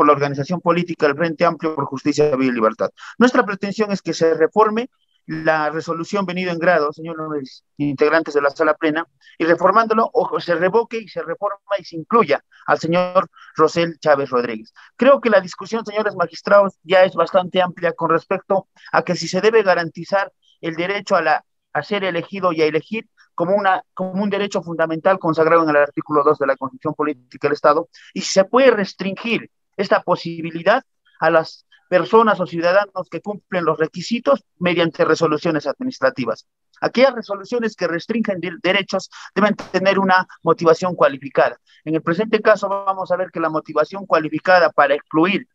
la organización política del Frente Amplio por Justicia, Vida y Libertad. Nuestra pretensión es que se reforme la resolución venido en grado, señores integrantes de la sala plena, y reformándolo, o se revoque y se reforma y se incluya al señor Rosel Chávez Rodríguez. Creo que la discusión, señores magistrados, ya es bastante amplia con respecto a que si se debe garantizar el derecho a ser elegido y a elegir como un derecho fundamental consagrado en el artículo 2 de la Constitución Política del Estado, y si se puede restringir esta posibilidad a las personas o ciudadanos que cumplen los requisitos mediante resoluciones administrativas. Aquellas resoluciones que restringen derechos deben tener una motivación cualificada. En el presente caso vamos a ver que la motivación cualificada para excluir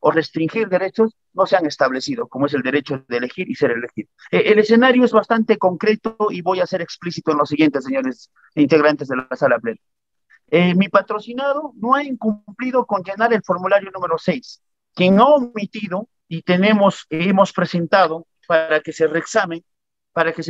o restringir derechos no se han establecido, como es el derecho de elegir y ser elegido. El escenario es bastante concreto y voy a ser explícito en lo siguiente, señores integrantes de la sala plena. Mi patrocinado no ha incumplido con llenar el formulario número 6. Quien ha omitido y hemos presentado para que se reexamine, para que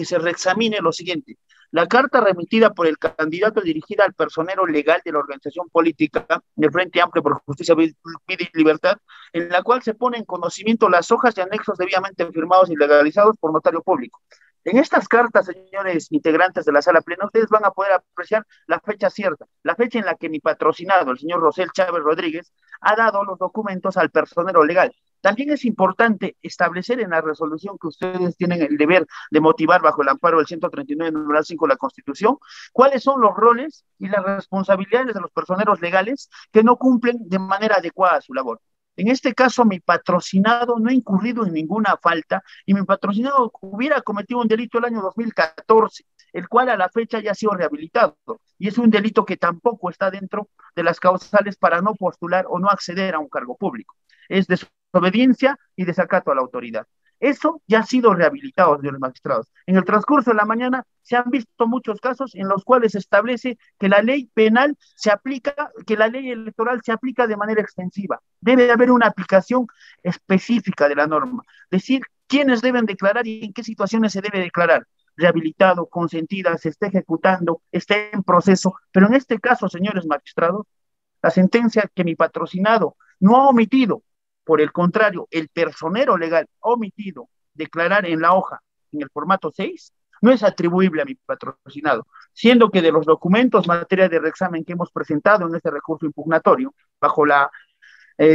se reexamine lo siguiente. La carta remitida por el candidato dirigida al personero legal de la organización política del Frente Amplio por Justicia, Vida y Libertad, en la cual se pone en conocimiento las hojas y anexos debidamente firmados y legalizados por notario público. En estas cartas, señores integrantes de la sala plena, ustedes van a poder apreciar la fecha cierta, la fecha en la que mi patrocinado, el señor Rosel Chávez Rodríguez, ha dado los documentos al personero legal. También es importante establecer en la resolución que ustedes tienen el deber de motivar bajo el amparo del 139, numeral 5 de la Constitución, cuáles son los roles y las responsabilidades de los personeros legales que no cumplen de manera adecuada su labor. En este caso, mi patrocinado no ha incurrido en ninguna falta y mi patrocinado hubiera cometido un delito el año 2014, el cual a la fecha ya ha sido rehabilitado. Y es un delito que tampoco está dentro de las causales para no postular o no acceder a un cargo público. Es desobediencia y desacato a la autoridad. Eso ya ha sido rehabilitado, señores magistrados. En el transcurso de la mañana se han visto muchos casos en los cuales se establece que la ley penal se aplica, que la ley electoral se aplica de manera extensiva. Debe haber una aplicación específica de la norma. Decir quiénes deben declarar y en qué situaciones se debe declarar. Rehabilitado, consentida, se está ejecutando, está en proceso. Pero en este caso, señores magistrados, la sentencia que mi patrocinado no ha omitido, por el contrario, el personero legal ha omitido declarar en la hoja, en el formato 6, no es atribuible a mi patrocinado, siendo que de los documentos materia de reexamen que hemos presentado en este recurso impugnatorio, bajo la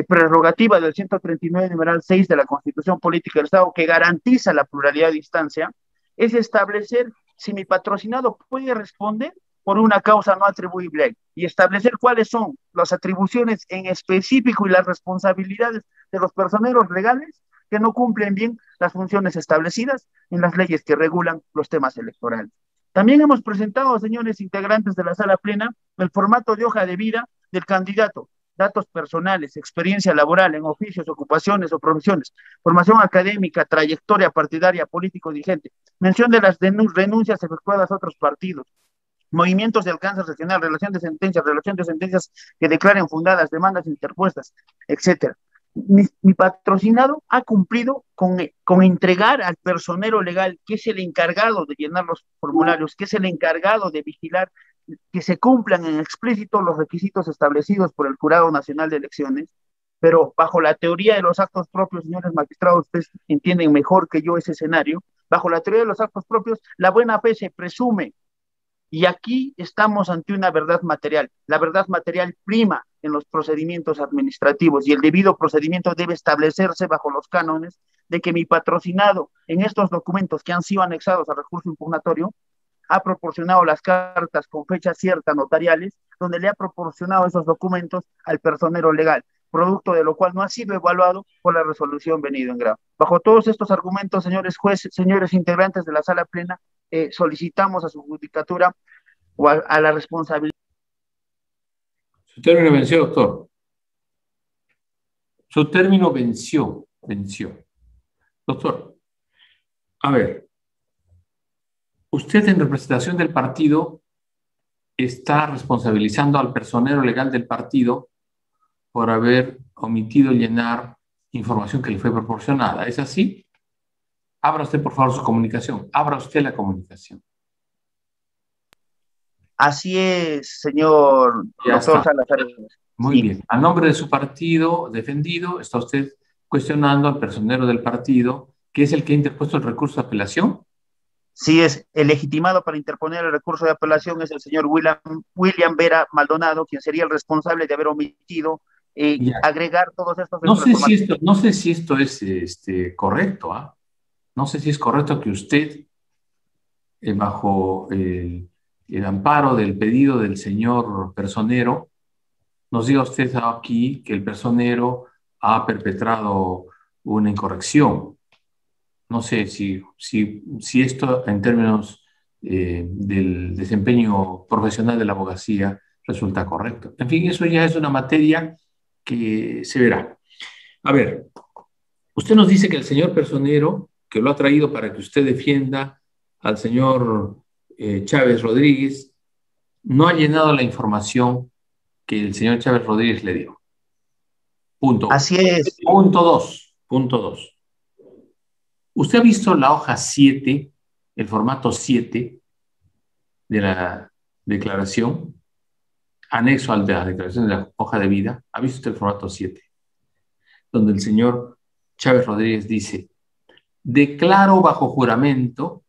prerrogativa del 139, numeral 6 de la Constitución Política del Estado, que garantiza la pluralidad de instancia, es establecer si mi patrocinado puede responder por una causa no atribuible a él, y establecer cuáles son las atribuciones en específico y las responsabilidades de los personeros legales que no cumplen bien las funciones establecidas en las leyes que regulan los temas electorales. También hemos presentado, señores integrantes de la sala plena, el formato de hoja de vida del candidato, datos personales, experiencia laboral en oficios, ocupaciones o profesiones, formación académica, trayectoria partidaria, político dirigente, mención de las renuncias efectuadas a otros partidos, movimientos de alcance regional, relación de sentencias que declaren fundadas, demandas interpuestas, etcétera. Mi patrocinado ha cumplido con entregar al personero legal, que es el encargado de llenar los formularios, que es el encargado de vigilar que se cumplan en explícito los requisitos establecidos por el Jurado Nacional de Elecciones, pero bajo la teoría de los actos propios, señores magistrados, ustedes entienden mejor que yo ese escenario, bajo la teoría de los actos propios, la buena fe se presume. Y aquí estamos ante una verdad material. La verdad material prima en los procedimientos administrativos y el debido procedimiento debe establecerse bajo los cánones de que mi patrocinado en estos documentos que han sido anexados al recurso impugnatorio ha proporcionado las cartas con fecha cierta notariales, donde le ha proporcionado esos documentos al personero legal, producto de lo cual no ha sido evaluado por la resolución venido en grado. Bajo todos estos argumentos, señores jueces, señores integrantes de la sala plena, solicitamos a su judicatura o a la responsabilidad. Su término venció, doctor. Su término venció. Doctor, a ver, usted en representación del partido está responsabilizando al personero legal del partido por haber omitido llenar información que le fue proporcionada. ¿Es así? Abra usted, por favor, su comunicación. Abra usted la comunicación. Así es, señor doctor Salazar. Muy bien. A nombre de su partido defendido, está usted cuestionando al personero del partido, que es el que ha interpuesto el recurso de apelación. Sí, es el legitimado para interponer el recurso de apelación es el señor William Vera Maldonado, quien sería el responsable de haber omitido agregar todos estos. No sé si esto es correcto, ¿ah? No sé si es correcto que usted, bajo el amparo del pedido del señor personero, nos diga usted aquí que el personero ha perpetrado una incorrección. No sé si esto, en términos del desempeño profesional de la abogacía, resulta correcto. En fin, eso ya es una materia que se verá. A ver, usted nos dice que el señor personero, que lo ha traído para que usted defienda al señor Chávez Rodríguez, no ha llenado la información que el señor Chávez Rodríguez le dio. Punto. Así es. Punto 2. ¿Usted ha visto la hoja 7, el formato 7 de la declaración, anexo a la declaración de la hoja de vida? ¿Ha visto usted el formato 7? Donde el señor Chávez Rodríguez dice: declaro bajo juramento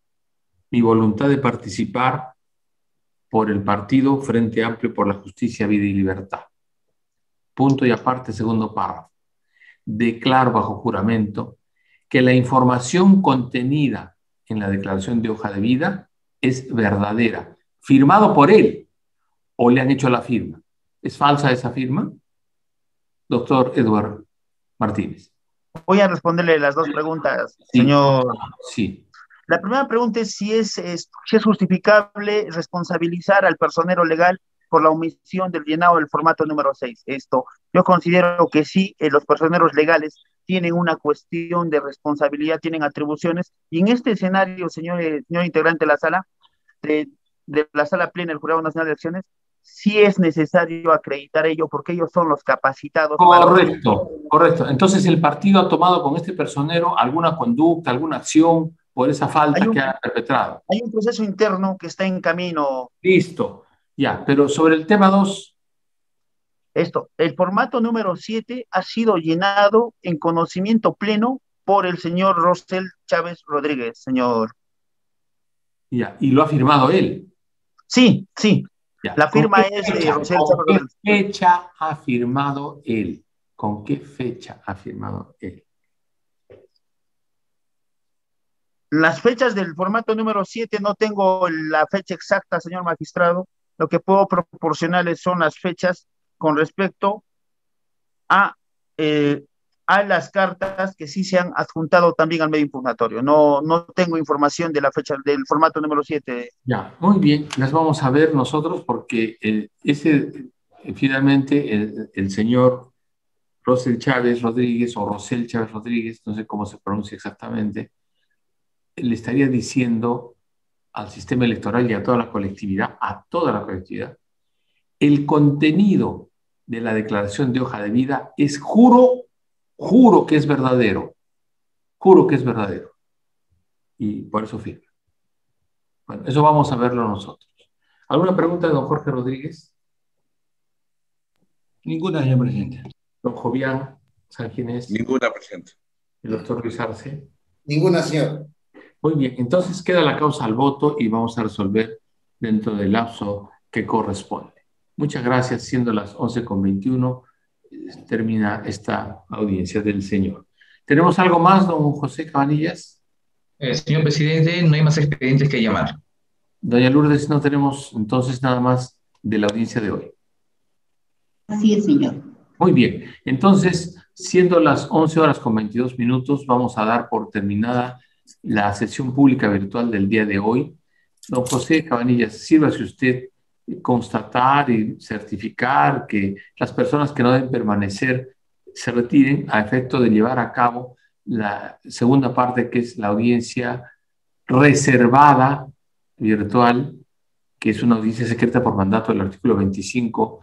mi voluntad de participar por el partido Frente Amplio por la Justicia, Vida y Libertad. Punto y aparte, segundo párrafo. Declaro bajo juramento que la información contenida en la declaración de hoja de vida es verdadera. ¿Firmado por él o le han hecho la firma? ¿Es falsa esa firma? Doctor Edward Martínez. Voy a responderle las dos preguntas, señor. Sí. La primera pregunta es si es justificable responsabilizar al personero legal por la omisión del llenado del formato número 6. Yo considero que sí, los personeros legales tienen una cuestión de responsabilidad, tienen atribuciones, y en este escenario, señor integrante de la sala, de la sala plena del Jurado Nacional de Elecciones, sí es necesario acreditar ello, porque ellos son los capacitados. Correcto. Entonces, ¿el partido ha tomado con este personero alguna conducta, alguna acción por esa falta que ha perpetrado? Hay un proceso interno que está en camino. Listo. Ya, pero sobre el tema 2. El formato número 7 ha sido llenado en conocimiento pleno por el señor Rosel Chávez Rodríguez, señor. Ya, ¿y lo ha firmado él? Sí. Ya. La firma es de Rosel Chávez Rodríguez. ¿Con qué fecha ha firmado él? ¿Con qué fecha ha firmado él? Las fechas del formato número 7 no tengo la fecha exacta, señor magistrado. Lo que puedo proporcionarles son las fechas con respecto a las cartas que sí se han adjuntado también al medio impugnatorio. No tengo información de la fecha del formato número 7. Ya, muy bien. Las vamos a ver nosotros porque finalmente el señor Rosel Chávez Rodríguez, o Rosel Chávez Rodríguez, no sé cómo se pronuncia exactamente, le estaría diciendo al sistema electoral y a toda la colectividad, el contenido de la declaración de hoja de vida es juro que es verdadero. Juro que es verdadero. Y por eso firma. Bueno, eso vamos a verlo nosotros. ¿Alguna pregunta de don Jorge Rodríguez? Ninguna, señor presidente. Don Jovián Sanginés. Ninguna, presidente. El doctor Luis Arce. Ninguna, señor. Muy bien, entonces queda la causa al voto y vamos a resolver dentro del lapso que corresponde. Muchas gracias. Siendo las 11:21, termina esta audiencia del señor. ¿Tenemos algo más, don José Cabanillas? Señor presidente, no hay más expedientes que llamar. Doña Lourdes, no tenemos entonces nada más de la audiencia de hoy. Así es, señor. Muy bien, entonces, siendo las 11:22, vamos a dar por terminada la sesión pública virtual del día de hoy. Don José Cabanillas, sírvase usted constatar y certificar que las personas que no deben permanecer se retiren a efecto de llevar a cabo la segunda parte, que es la audiencia reservada virtual, que es una audiencia secreta por mandato del artículo 25